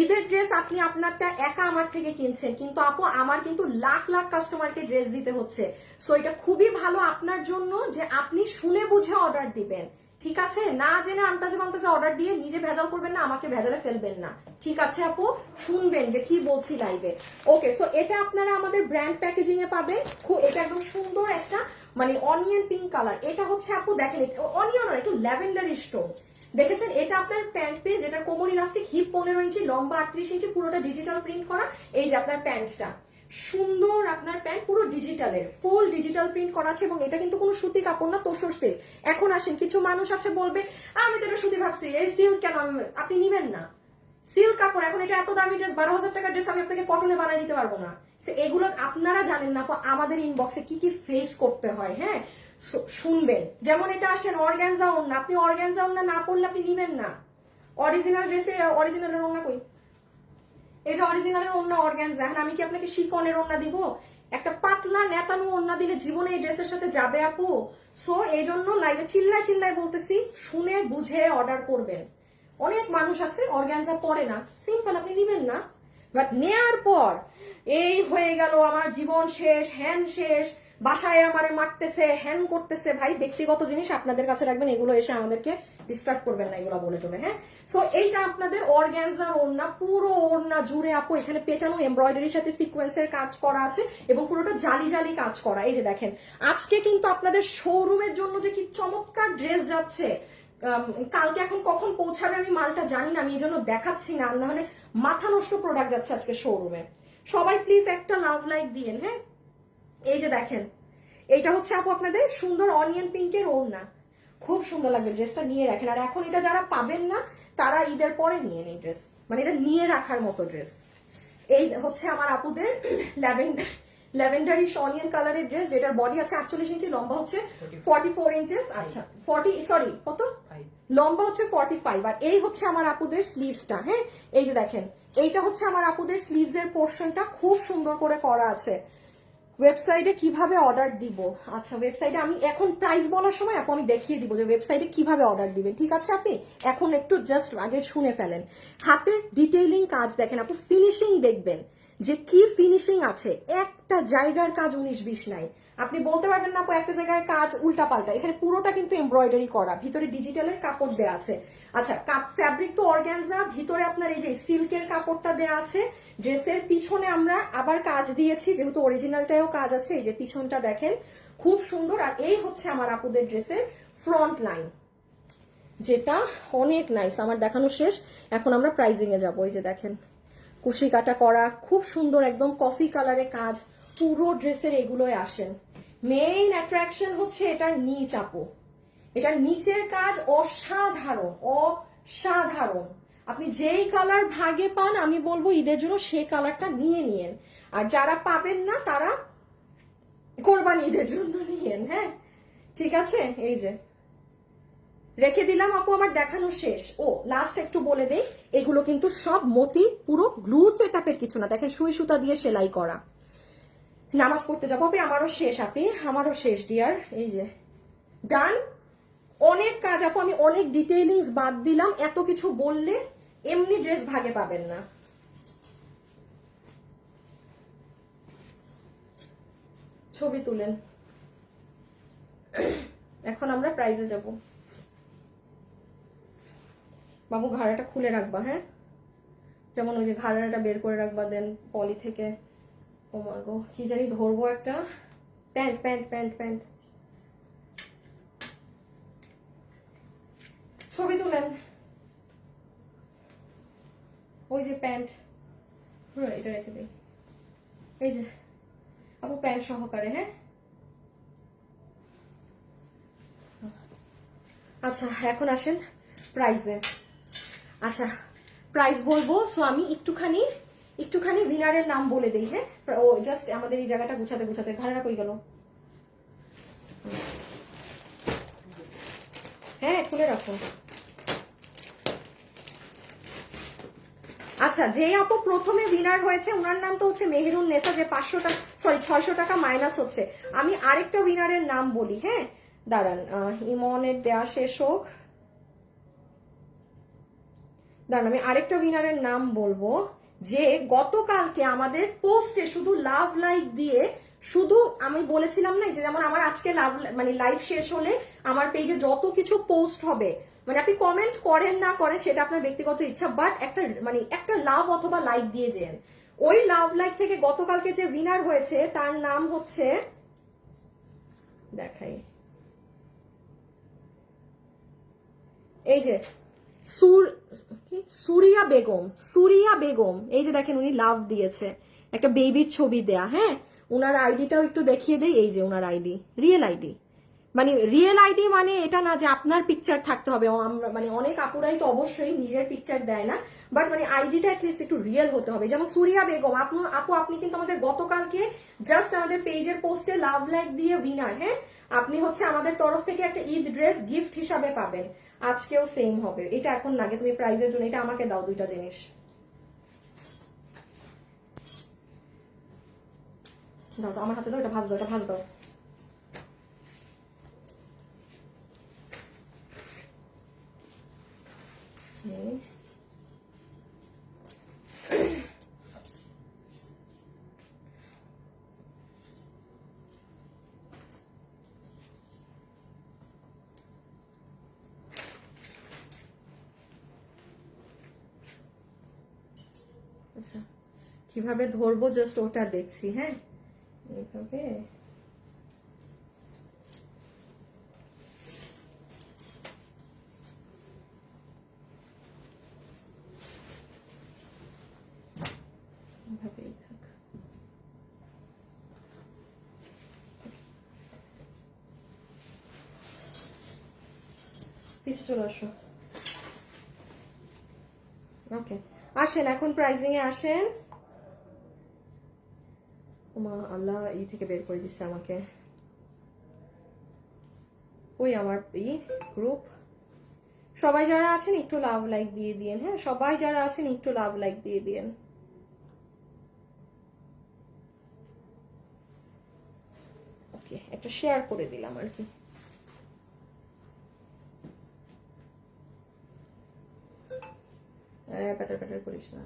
ঈদের ড্রেস আপনি আপনারটা একা আমার থেকে কিনছেন, কিন্তু আপু আমার কিন্তু লাখ লাখ কাস্টমারকে ড্রেস দিতে হচ্ছে। সো এটা খুবই ভালো আপনার জন্য যে আপনি শুনে বুঝে অর্ডার দিবেন, ঠিক আছে, না জেনে আন্তাজে বান্তাজে অর্ডার দিয়ে নিজে ভেজাল করবেন না, আমাকে ভেজালে ফেলবেন না। ঠিক আছে আপু, শুনবেন যে কি বলছি লাইভে। ওকে, সো এটা আপনারা আমাদের ব্র্যান্ড প্যাকেজিং এ পাবেন। এটা একদম সুন্দর একটা মানে অনিয়ন পিঙ্ক কালার। এটা হচ্ছে আপু দেখেন, অনিয়ন একটু ল্যাভেন্ডার স্টোন দেখেছেন। এটা আপনার প্যান্ট পেজ, এটার কোমর ইলাস্টিক, হিপ 15 ইঞ্চি, লম্বা 38 ইঞ্চি, পুরোটা ডিজিটাল প্রিন্ট করা। এই যে আপনার প্যান্টটা সুন্দর, আপনার প্যান্ট পুরো ডিজিটালের, ফুল ডিজিটাল প্রিন্ট করা আছে। এবং এটা কিন্তু কোনো সুতি কাপড় না, তোসর সিল্ক। এখন আসেন, কিছু মানুষ আছে বলবে আমি তো এটা সুতি ভাবছি, এই সিল্ক কেন, আপনি নিবেন না। সিল্ক কাপড়, এখন এটা এত দামি ড্রেস, 12,000 টাকার ড্রেস আমি আপনাকে কটনে বানাই দিতে পারবো না। এগুলো আপনারা জানেন না আমাদের ইনবক্সে কি কি ফেস করতে হয়। হ্যাঁ, শুনবেন। যেমন এটা আসেন অর্গানজা ওড়না, আপনি অর্গানজা ওড়না না পড়লে আপনি নিবেন না। অরিজিনাল ড্রেসে অরিজিনালের ওড়না কই? এই যে অরিজিনালের ওড়না অর্গানজা। এখন আমি কি আপনাকে শিফনের ওড়না দিব? একটা পাতলা নেতানো ওড়না দিলে জীবনে এই ড্রেসের সাথে যাবে আপু? সো এই জন্য লাইভে চিল্লায় চিল্লায় বলতেছি, শুনে বুঝে অর্ডার করবেন। অনেক মানুষ আছে অর্গানজা পরে না, সিম্পল, আপনি নিবেন না। বাট নেয়ার পর এই হয়ে গেল, আমার জীবন শেষ, হ্যান শেষ, বাসায় আমারে মারতেছে, হ্যান করতেছে। ভাই ব্যক্তিগত জিনিস আপনাদের কাছে রাখবেন, এগুলো এসে আমাদেরকে ডিস্টার্ব করবেন না, এগুলো বলে টলে। হ্যাঁ, সো এইটা আপনাদের অর্গানজার ওড়না, পুরো ওড়না জুড়ে আপু এখানে পেটানো এমব্রয়ডারির সাথে সিকোয়েন্সের কাজ করা আছে এবং পুরোটা জালি জালি কাজ করা। এই যে দেখেন, আজকে কিন্তু আপনাদের শোরুমের জন্য যে কি চমৎকার ড্রেস যাচ্ছে, কালকে এখন কখন পৌঁছাবে আমি মালটা জানি না, আমি এই জন্য দেখাচ্ছি না, নাহলে মাথা নষ্ট প্রোডাক্ট যাচ্ছে আজকে শোরুমে। সবাই প্লিজ একটা লাভ লাইক দিয়েন। হ্যাঁ, এই যে দেখেন, এইটা হচ্ছে আপু আপনাদের সুন্দর অনিয়ন পিঙ্কের ওড়না, খুব সুন্দর লাগবে। ড্রেসটা নিয়ে রাখেন। আর এখন এটা যারা পাবেন না তারা ঈদের পরে নিয়ে নেই ড্রেস, মানে এটা নিয়ে রাখার মতো ড্রেস। এই হচ্ছে আমার আপুদের ল্যাভেন্ডারিশ অনিয়ন কালারের ড্রেস, যেটার বডি আছে 48 ইঞ্চি, লম্বা হচ্ছে 44 ইঞ্চেস। আচ্ছা 40, সরি কত, লম্বা হচ্ছে 45। আর এই হচ্ছে আমার আপুদের স্লিভসটা। হ্যাঁ, এই যে দেখেন, এইটা হচ্ছে আমার আপুদের স্লিভস এর পোর্শনটা, খুব সুন্দর করে করা আছে। ওয়েবসাইটে কিভাবে অর্ডার দিব? আচ্ছা, ওয়েবসাইটে আমি এখন প্রাইস বলার সময় আপু আমি দেখিয়ে দিব যে ওয়েবসাইটে কিভাবে অর্ডার দিবেন। ঠিক আছে, আপনি এখন একটু জাস্ট আগে শুনে ফেলেন। হাতের ডিটেইলিং কাজ দেখেন আপু, ফিনিশিং দেখবেন যে কি ফিনিশিং আছে। একটা জায়গার কাজ 19-20 নাই। আপনি বলতে পারবেন না আপু একটা জায়গায় কাজ উল্টা পাল্টা, এখানে পুরোটা কিন্তু এমব্রয়ডারি করা, ভিতরে ডিজিটালের কাপড় দেওয়া আছে। আচ্ছা, ফ্যাব্রিক তো অর্গানজা, ভিতরে আপনার এই যে সিল্কের কাপড়টা দেওয়া আছে। ড্রেসের পিছনে আমরা আবার কাজ দিয়েছি, যেহেতু অরিজিনালটাও কাজ আছে। এই যে পিছনটা দেখেন, খুব সুন্দর। আর এই হচ্ছে আমার আপুদের ড্রেসের ফ্রন্ট লাইন, যেটা অনেক নাইস। আমার দেখানো শেষ, এখন আমরা প্রাইজিং এ যাবো। এই যে দেখেন, কুশি কাটা করা, খুব সুন্দর, একদম কফি কালারে কাজ, পুরো ড্রেসের এগুলোই আসেন। মেইন অ্যাট্রাকশন হচ্ছে এটার নিচ আপু, এটার নিচের কাজ অসাধারণ, অসাধারণ। আপনি যেই কালার ভাগে পান আমি বলবো ঈদের জন্য সেই কালারটা নিয়ে নিয়েন। আর যারা পাবেন না তারা কোরবানি ঈদের জন্য নিয়েন। হ্যাঁ, ঠিক আছে, এই যে রেখে দিলাম আপু, আমার দেখানো শেষ। ও লাস্ট একটু বলে দেই, এগুলো কিন্তু সব মতি, পুরো গ্লু সেটআপের কিছু না। দেখেন সুই সুতা দিয়ে সেলাই করা। নামাজ পড়তে যাবো আপনি, আমারও শেষ আপনি, আমারও শেষ ডিয়ার। এই যে ডান, অনেক কাজ আপু, আমি অনেক ডিটেইলিংস বাদ দিলাম, এত কিছু বললে এমনি ড্রেস ভাগে পাবেন না। ছবি তুলেন। এখন আমরা প্রাইজে যাব। বাবু ঘাড়াটা খুলে রাখবা। হ্যাঁ, যেমন ওই যে ঘাড়াটা বের করে রাখবা, দেন পলি থেকে। ও মা গো, কি জানি ধরবো একটা, প্যান্ট প্যান্ট প্যান্ট প্যান্ট। ছবি তুলেন। ওই যে প্যান্ট, এটা রেখে দিই। এই যে আপু প্যান্ট সহকারে। হ্যাঁ, আচ্ছা এখন আসেন প্রাইসে। আচ্ছা, প্রাইস বলবো। সো আমি একটুখানি উইনারের নাম বলে দিই। হ্যাঁ, ও জাস্ট আমাদের এই জায়গাটা গুছাতে গুছাতে ঘাড়া কই গেল। হ্যাঁ, খুলে রাখো। আচ্ছা, যে আপু প্রথমে উইনার হয়েছে ওনার নাম তো হচ্ছে মেহেরুন নেসা, যে 500 টাকা, সরি 600 টাকা মাইনাস হচ্ছে। আমি আরেকটা উইনারের নাম বলি। হ্যাঁ, দাঁড়ান, ইমনের দেয়া শেষ হোক, দাঁড়ান আমি আরেকটা উইনারের নাম বলবো, যে গতকালকে আমাদের পোস্টে শুধু লাভ লাইক দিয়ে শুধু আমি বলেছিলাম না যে যেমন আমার আজকে মানে লাইভ শেষ হলে আমার পেজে যত কিছু পোস্ট হবে, মানে আপনি কমেন্ট করেন না করেন সেটা আপনার ব্যক্তিগত ইচ্ছা, বাট একটা মানে একটা লাভ অথবা লাইক দিয়ে যেন। ওই লাভ লাইক থেকে গতকালকে যে উইনার হয়েছে তার নাম হচ্ছে, দেখাই, এই যে সুরিয়া বেগম, সুরিয়া বেগম, এই যে দেখেন উনি লাভ দিয়েছে, একটা বেবির ছবি দেয়া। হ্যাঁ, উনার আইডিটাও একটু দেখিয়ে দেই, এই যে উনার আইডি, রিয়েল আইডি। মানে রিয়েল আইডি মানে এটা না যে আপনার পিকচার থাকতে হবে, মানে অনেক আপুরাই তো অবশ্যই নিজের পিকচার দেয় না, বাট মানে আইডিটা অ্যাটলিস্ট একটু রিয়েল হতে হবে। যেমন সুরিয়া বেগম, আপু আপনি কিন্তু আমাদের গতকালকে জাস্ট আমাদের পেজের পোস্টে লাভ লাইক দিয়ে উইনার। হ্যাঁ, আপনি হচ্ছে আমাদের তরফ থেকে একটা ঈদ ড্রেস গিফট হিসাবে পাবেন। আজকেও সেম হবে, এটা এখন লাগে তুমি প্রাইজের জন্য, এটা আমাকে দাও দুইটা জিনিস দাও, আমার হাতে দাও, এটা ভাজ দাও, এটা ভাজ দাও। আচ্ছা, কিভাবে ধরবো জাস্ট ওটা দেখছি। হ্যাঁ, এইভাবে এভাবেই থাক। পিছে চলে আসো। ওকে, আসেন এখন প্রাইজিং এ আসেন। ওমা আল্লাহ, এই থেকে বের করে দিচ্ছে আমাকে। ওই আমার গ্রুপ, সবাই যারা আছেন একটু লাভ লাইক দিয়ে দিয়েন। হ্যাঁ, সবাই যারা আছেন একটু লাভ লাইক দিয়ে দিয়েন। ওকে, একটা শেয়ার করে দিলাম আর কি। প্যাটার প্যাটার করিস না।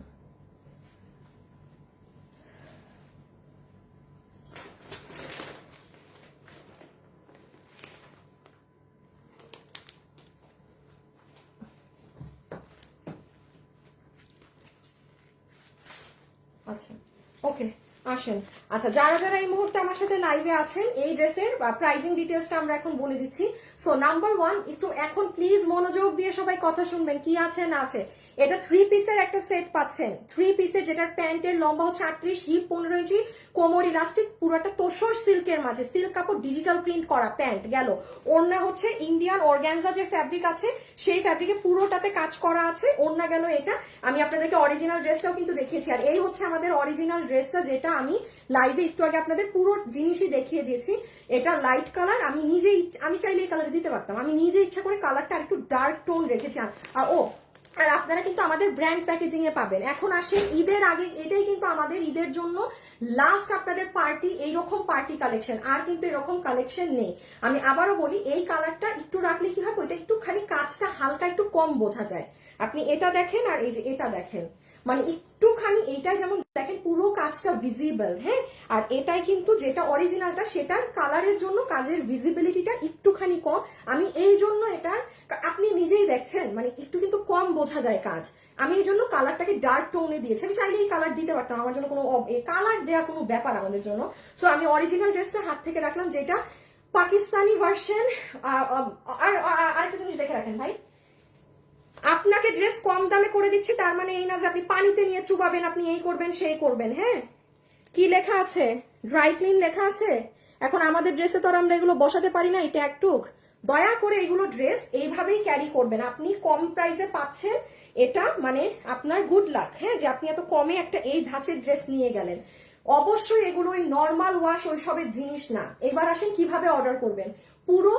আচ্ছা, ওকে, আসেন। আচ্ছা, যারা যারা এই মুহূর্তে আমার সাথে লাইভে আছেন, এই ড্রেসের প্রাইজিং ডিটেলসটা আমরা এখন বলে দিচ্ছি। সো নাম্বার 1, একটু এখন প্লিজ মনোযোগ দিয়ে সবাই কথা শুনবেন, কি আছে না আছে। এটা 3 পিসের একটা সেট পাচ্ছেন, 3 পিসের, যেটার প্যান্টের লম্বা হচ্ছে 38, হিপ 15 ইঞ্চি, কোমর ইলাস্টিক, পুরোটা তোসর সিল্কের মাঝে, সিল্ক কাপড় ডিজিটাল প্রিন্ট করা প্যান্ট গেল। ওড়না হচ্ছে ইন্ডিয়ান অর্গানজা যে ফ্যাব্রিক আছে সেই ফ্যাব্রিকে পুরোটাতে কাজ করা আছে। ওড়না গেল এটা। আমি আপনাদেরকে অরিজিনাল ড্রেসটাও কিন্তু দেখিয়েছি, আর এই হচ্ছে আমাদের অরিজিনাল ড্রেসটা, যেটা আমি লাইভে একটু আগে আপনাদের পুরো জিনিসই দেখিয়ে দিয়েছি। এটা লাইট কালার, আমি নিজেই, আমি চাইলে এই কালারে দিতে পারতাম, আমি নিজে ইচ্ছা করে কালারটা একটু ডার্ক টোন রেখেছি। আর আপনারা কিন্তু আমাদের ব্র্যান্ড প্যাকেজিং এ পাবেন। এখন আসেন ঈদের আগে, এটাই কিন্তু আমাদের ঈদের জন্য লাস্ট আপনাদের পার্টি, এইরকম পার্টি কালেকশন, আর কিন্তু এরকম কালেকশন নেই। আমি আবারও বলি, এই কালারটা একটু রাখলে কি হয়, ওইটা একটু খালি কাজটা হালকা একটু কম বোঝা যায়। আপনি এটা দেখেন আর এই যে এটা দেখেন, মানে একটুখানি এইটা যেমন দেখেন পুরো কাজটা ভিজিবল। হ্যাঁ, আর এটাই কিন্তু যেটা অরিজিনালটা সেটার কালারের জন্য কাজের ভিজিবিলিটিটা একটুখানি কম। আমি এই জন্য এটার, আপনি নিজেই দেখছেন, মানে একটু কিন্তু কম বোঝা যায় কাজ। আমি এই জন্য কালারটাকে ডার্ক টোনে দিয়েছি। আমি চাইলে এই কালার দিতে পারতাম, আমার জন্য কোনো কালার দেওয়া কোনো ব্যাপার আমাদের জন্য। সো আমি অরিজিনাল ড্রেসটা হাত থেকে রাখলাম, যেটা পাকিস্তানি ভার্সন। আর আরেকটা জিনিস দেখে রাখেন ভাই, আপনাকে ড্রেস কম দামে করে দিচ্ছি তার মানে এই না যে আপনি পানিতে নিয়ে চুবাবেন, আপনি এই করবেন সেই করবেন। হ্যাঁ, কি লেখা আছে, ড্রাই ক্লিন লেখা আছে। এখন আমাদের ড্রেসে তো আর আমরা এগুলো বসাতে পারি না, এটা একটুক। দয়া করে এগুলো ড্রেস এইভাবেই ক্যারি করবেন। আপনি কম প্রাইসে পাচ্ছেন, এটা মানে আপনার গুড লাক। হ্যাঁ, যে আপনি এত কমে একটা এই ধাঁচের ড্রেস নিয়ে গেলেন। অবশ্যই এগুলো ওই নর্মাল ওয়াশ ওইসবের জিনিস না। এবার আসেন কিভাবে অর্ডার করবেন। পুরো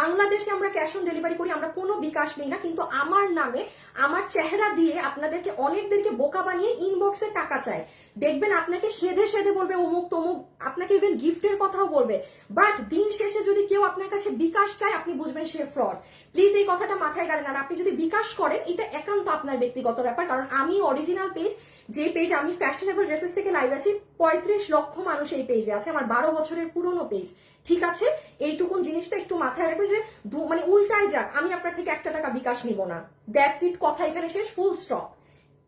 বাংলাদেশে আমরা ক্যাশ অন ডেলিভারি করি, আমরা কোনো বিকাশ নেই না, কিন্তু আমার নামে আমার চেহারা দিয়ে আপনাদেরকে অনেকদেরকে বোকা বানিয়ে ইনবক্সে টাকা চায়। দেখবেন আপনাকে সেধে সেধে বলবে অমুক তমুক, আপনাকে ইভেন গিফটের কথাও বলবে, বাট দিন শেষে যদি কেউ আপনার কাছে বিকাশ চায় আপনি বুঝবেন সে ফ্রড। প্লিজ এই কথাটা মাথায় রাখেন। আর আপনি যদি বিকাশ করেন এটা একান্ত আপনার ব্যক্তিগত ব্যাপার, কারণ আমি অরিজিনাল পেজ, যে পেজ আমি ফ্যাশনেবল ড্রেসেস থেকে লাইভ আছি, 35 লক্ষ মানুষ এই পেজে আছে, আমার 12 বছরের পুরনো পেজ, ঠিক আছে? এইটুকুন জিনিসটা একটু মাথায় রাখবেন যে মানে উল্টায় যাক, আমি আপনার থেকে 1 টাকা বিকাশ নিব না, দ্যাটস ইট, কথা এখানে শেষ, ফুল স্টপ,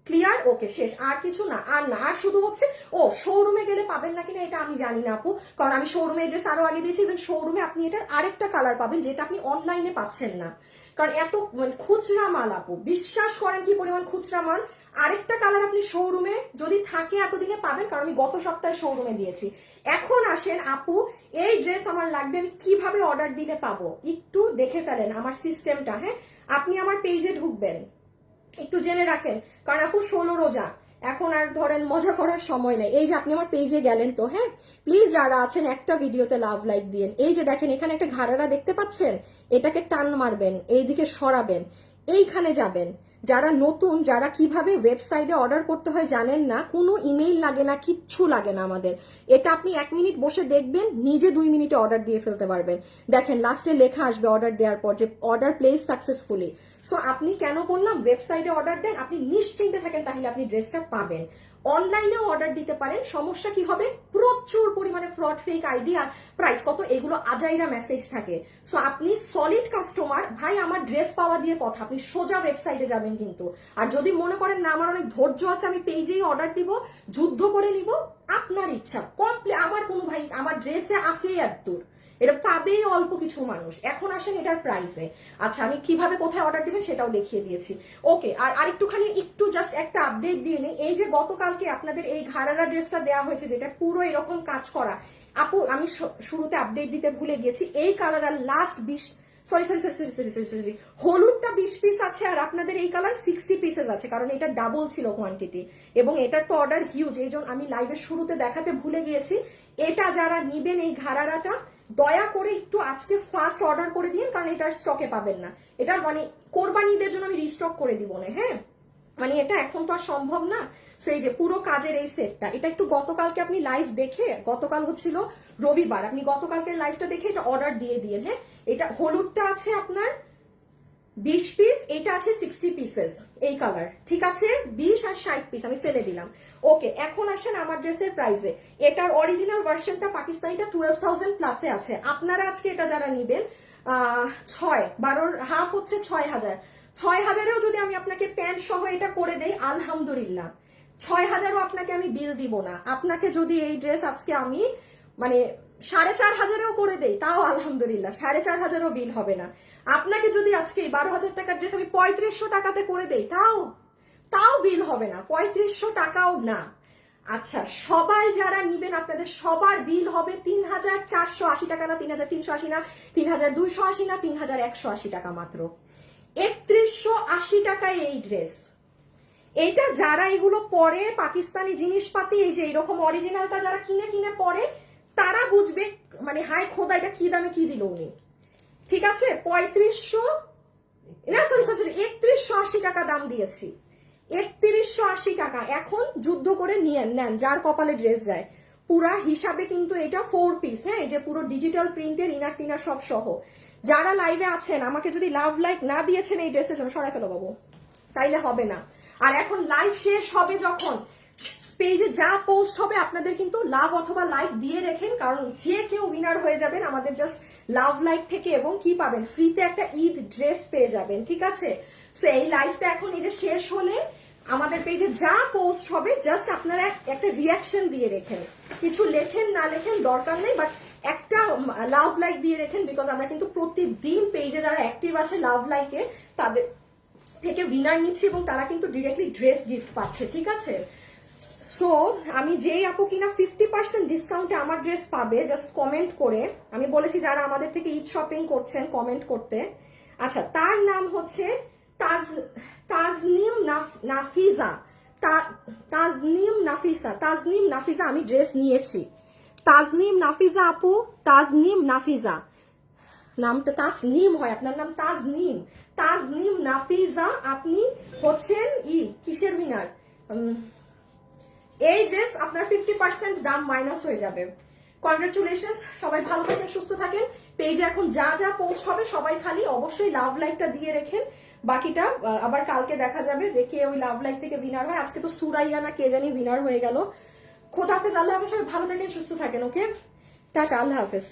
ক্লিয়ার? ওকে, শেষ, আর কিছু না, আর না। আর শুধু হচ্ছে ও শোরুমে গেলে পাবেন না কিনা এটা আমি জানি না আপু, কারণ আমি শোরুমে এড্রেস আরো আগে দিয়েছি, ইভেন শোরুমে আপনি এটার আরেকটা কালার পাবেন যেটা আপনি অনলাইনে পাচ্ছেন না, কারণ এত মানে খুচরা মাল আপু, বিশ্বাস করেন কি পরিমাণ খুচরা মাল। আরেকটা কালার আপনি শোরুমে যদি থাকে এতদিনে পাবেন, কারণ আমি গত সপ্তাহে শোরুমে দিয়েছি। এখন আসেন আপু, এই ড্রেস আমার লাগবে, আমি কিভাবে অর্ডার দিলে পাবো একটু দেখে ফেলেন আমার সিস্টেমটা। হ্যাঁ, আপনি আমার পেজে ঢুকবেন, একটু জেনে রাখেন, কারণ আপু 16 রোজা, এখন আর ধরেন মজা করার সময় নেই। এই যে আপনি আমার পেজে গেলেন তো, হ্যাঁ প্লিজ যারা আছেন একটা ভিডিওতে লাভ লাইক দিয়েন। এই যে দেখেন এখানে একটা ঘাড়ারা দেখতে পাচ্ছেন, এটাকে টান মারবেন, এইদিকে সরাবেন, এইখানে যাবেন। যারা নতুন, যারা কিভাবে ওয়েবসাইটে অর্ডার করতে হয় জানেন না, কোনো ইমেইল লাগে না, কিচ্ছু লাগে না আমাদের, এটা আপনি 1 মিনিট বসে দেখবেন, নিজে 2 মিনিটে অর্ডার দিয়ে ফেলতে পারবেন। দেখেন লাস্টে লেখা আসবে অর্ডার দেওয়ার পর যে অর্ডার প্লেস সাকসেসফুলি। সো আপনি কেন বললাম ওয়েবসাইটে অর্ডার দেন, আপনি নিশ্চিন্তে থাকেন, তাহলে আপনি ড্রেসটা পাবেন। অনলাইনেও অর্ডার দিতে পারেন, সমস্যা কি হবে, প্রচুর পরিমাণে ফ্রড, ফেক আইডি আর প্রাইস কত এগুলো আজাইরা মেসেজ থাকে। সো আপনি সলিড কাস্টমার ভাই, আমার ড্রেস পাওয়া দিয়ে কথা, আপনি সোজা ওয়েবসাইটে যাবেন কিন্তু। আর যদি মনে করেন না আমার অনেক ধৈর্য আছে, আমি পেজেই অর্ডার দিব, যুদ্ধ করে নিব, আপনার ইচ্ছা কমপ্লিট। আমার কোনো ভাই আমার ড্রেসে আসেই এতদূর, এটা পাবেই অল্প কিছু মানুষ। এখন আসেন এটার প্রাইসে। আচ্ছা, আমি কিভাবে কোথায় অর্ডার দিবেন সেটাও দেখিয়ে দিয়েছি। ওকে, আর আরেকটুখানি একটু জাস্ট একটা আপডেট দিয়ে নিই। এই যে গতকালকে আপনাদের এই ঘাড়ারা ড্রেসটা দেওয়া হয়েছে, যেটা পুরো এরকম কাজ করা, আপু আমি শুরুতে আপডেট দিতে ভুলে গেছি, এই কালার আর লাস্ট 20 সরি হলুদটা 20 পিস আছে, আর আপনাদের এই কালার 60 পিসেস আছে, কারণ এটা ডাবল ছিল কোয়ান্টিটি, এবং এটার তো অর্ডার হিউজ, এই জন্য আমি লাইভের শুরুতে দেখাতে ভুলে গিয়েছি। এটা যারা নিবেন এই ঘাড়ারাটা, দয়া করে একটু আজকে ফার্স্ট অর্ডার করে দিন, কারণ এটার স্টকে পাবেন না। এটা মানে কোরবানিদের জন্য আমি রিস্টক করে দিব না, হ্যাঁ, মানে এটা এখন তো আর সম্ভব না। সো এই যে পুরো কাজের এই সেটটা, এটা একটু গতকালকে আপনি লাইভ দেখে, গতকাল হচ্ছিল রবিবার, আপনি গতকালকের লাইভটা দেখে এটা অর্ডার দিয়ে দিন। হ্যাঁ, এটা হলুদটা আছে আপনার 20 পিস, এটা আছে 60 পিসেস, এই কালার, ঠিক আছে? 20 আর 60 পিস আমি ফেলে দিলাম। ওকে, এখন আসেন আমার ড্রেসের প্রাইসে। এটার অরিজিনাল ভার্সনটা পাকিস্তানিটা 12,000 প্লাসে আছে। আপনারা আজকে এটা যারা নিবেন 6-12 হাফ হচ্ছে 6,000, 6,000এও যদি আমি আপনাকে প্যান্ট সহ এটা করে দেই, আলহামদুলিল্লাহ, 6,000ও আপনাকে আমি বিল দিব না। আপনাকে যদি এই ড্রেস আজকে আমি মানে 4,500-এও করে দেই, তাও আলহামদুলিল্লাহ, 4,500-ও বিল হবে না। আপনাকে যদি আজকে 12,000 টাকার ড্রেস আমি 3500 টাকাতে করে দেই, তাও বিল হবে না, 3500 টাকাও না। আচ্ছা, সবাই যারা নিবেন আপনাদের সবার বিল হবে 3,480 টাকা, না 3,380 না, 3,280 না, 3,180 টাকা মাত্র। 3,180 টাকায় এই ড্রেস। এইটা যারা এগুলো পরে পাকিস্তানি জিনিসপাতি, এই যে এরকম অরিজিনালটা যারা কিনে কিনে পরে, তারা বুঝবে মানে হাই খোদা এটা কি দামে কি দিল উনি, ঠিক আছে? 3500 না, সরি 3,180 টাকা দাম দিয়েছি, 3,180 টাকা। এখন যুদ্ধ করে নিয়ে নেন, যার কপালে ড্রেস যায়। পুরা হিসাবে কিন্তু এটা 4 পিস, হ্যাঁ, এই যে পুরো ডিজিটাল প্রিন্টের ইনার টিনার সব সহ। যারা লাইভে আছেন, আমাকে যদি লাভ লাইক না দিয়েছেন এই ড্রেসের জন্য, সরাই ফেলো বাবু, তাইলে হবে না। আর এখন লাইভ শেষ হবে যখন, পেজে যা পোস্ট হবে আপনাদের কিন্তু লাভ অথবা লাইক দিয়ে রেখেন, কারণ যে কেউ উইনার হয়ে যাবেন আমাদের জাস্ট লাভ লাইক থেকে, এবং কি পাবেন, ফ্রিতে একটা ঈদ ড্রেস পেয়ে যাবেন, ঠিক আছে? সো এই লাইভটা এখন এই যে শেষ হলে আমাদের পেজে যা পোস্ট হবে জাস্ট আপনারা একটা রিয়াকশন দিয়ে রেখেন, কিছু লেখেন না লেখেন দরকার নেই, বাট একটা লাভ লাইক দিয়ে রেখেন, বিকজ আমরা কিন্তু প্রতিদিন পেজে যারা অ্যাক্টিভ আছে লাভ লাইকে তাদের থেকে উইনার নিচ্ছি, এবং তারা কিন্তু ডিরেক্টলি ড্রেস গিফট পাচ্ছে, ঠিক আছে? সো আমি যেই আপু কিনা 50% ডিসকাউন্টে আমার ড্রেস পাবে, জাস্ট কমেন্ট করে, আমি বলেছি যারা আমাদের থেকে ঈদ শপিং করছেন কমেন্ট করতে। আচ্ছা, তার নাম হচ্ছে তাজনিম নাফিজা, তাজনিম নাফিজা আমি ড্রেস নিয়েছি। তাজনিম নাফিজা আপু, তাজনিম নাফিজা, নামটা তাসনিম হয়, আপনার নাম তাজনিম নাফিজা, আপনি হচ্ছেন কিসের উইনার, এই ড্রেস আপনার 50% দাম মাইনাস হয়ে যাবে। কনগ্রাচুলেশনস, সবাই ভালো থাকেন, সুস্থ থাকেন। পেজে এখন যা যা পোস্ট হবে সবাই খালি অবশ্যই লাভ লাইকটা দিয়ে রেখেন, বাকিটা আবার কালকে দেখা যাবে যে কে ওই লাভ লাইক থেকে উইনার হয়। আজকে তো সুরাইয়া না কে জানি উইনার হয়ে গেল। খোদা হাফেজ, আল্লাহ হাফেজ, সবাই ভালো থাকেন, সুস্থ থাকেন। ওকে, টাটা, আল্লাহ হাফেজ।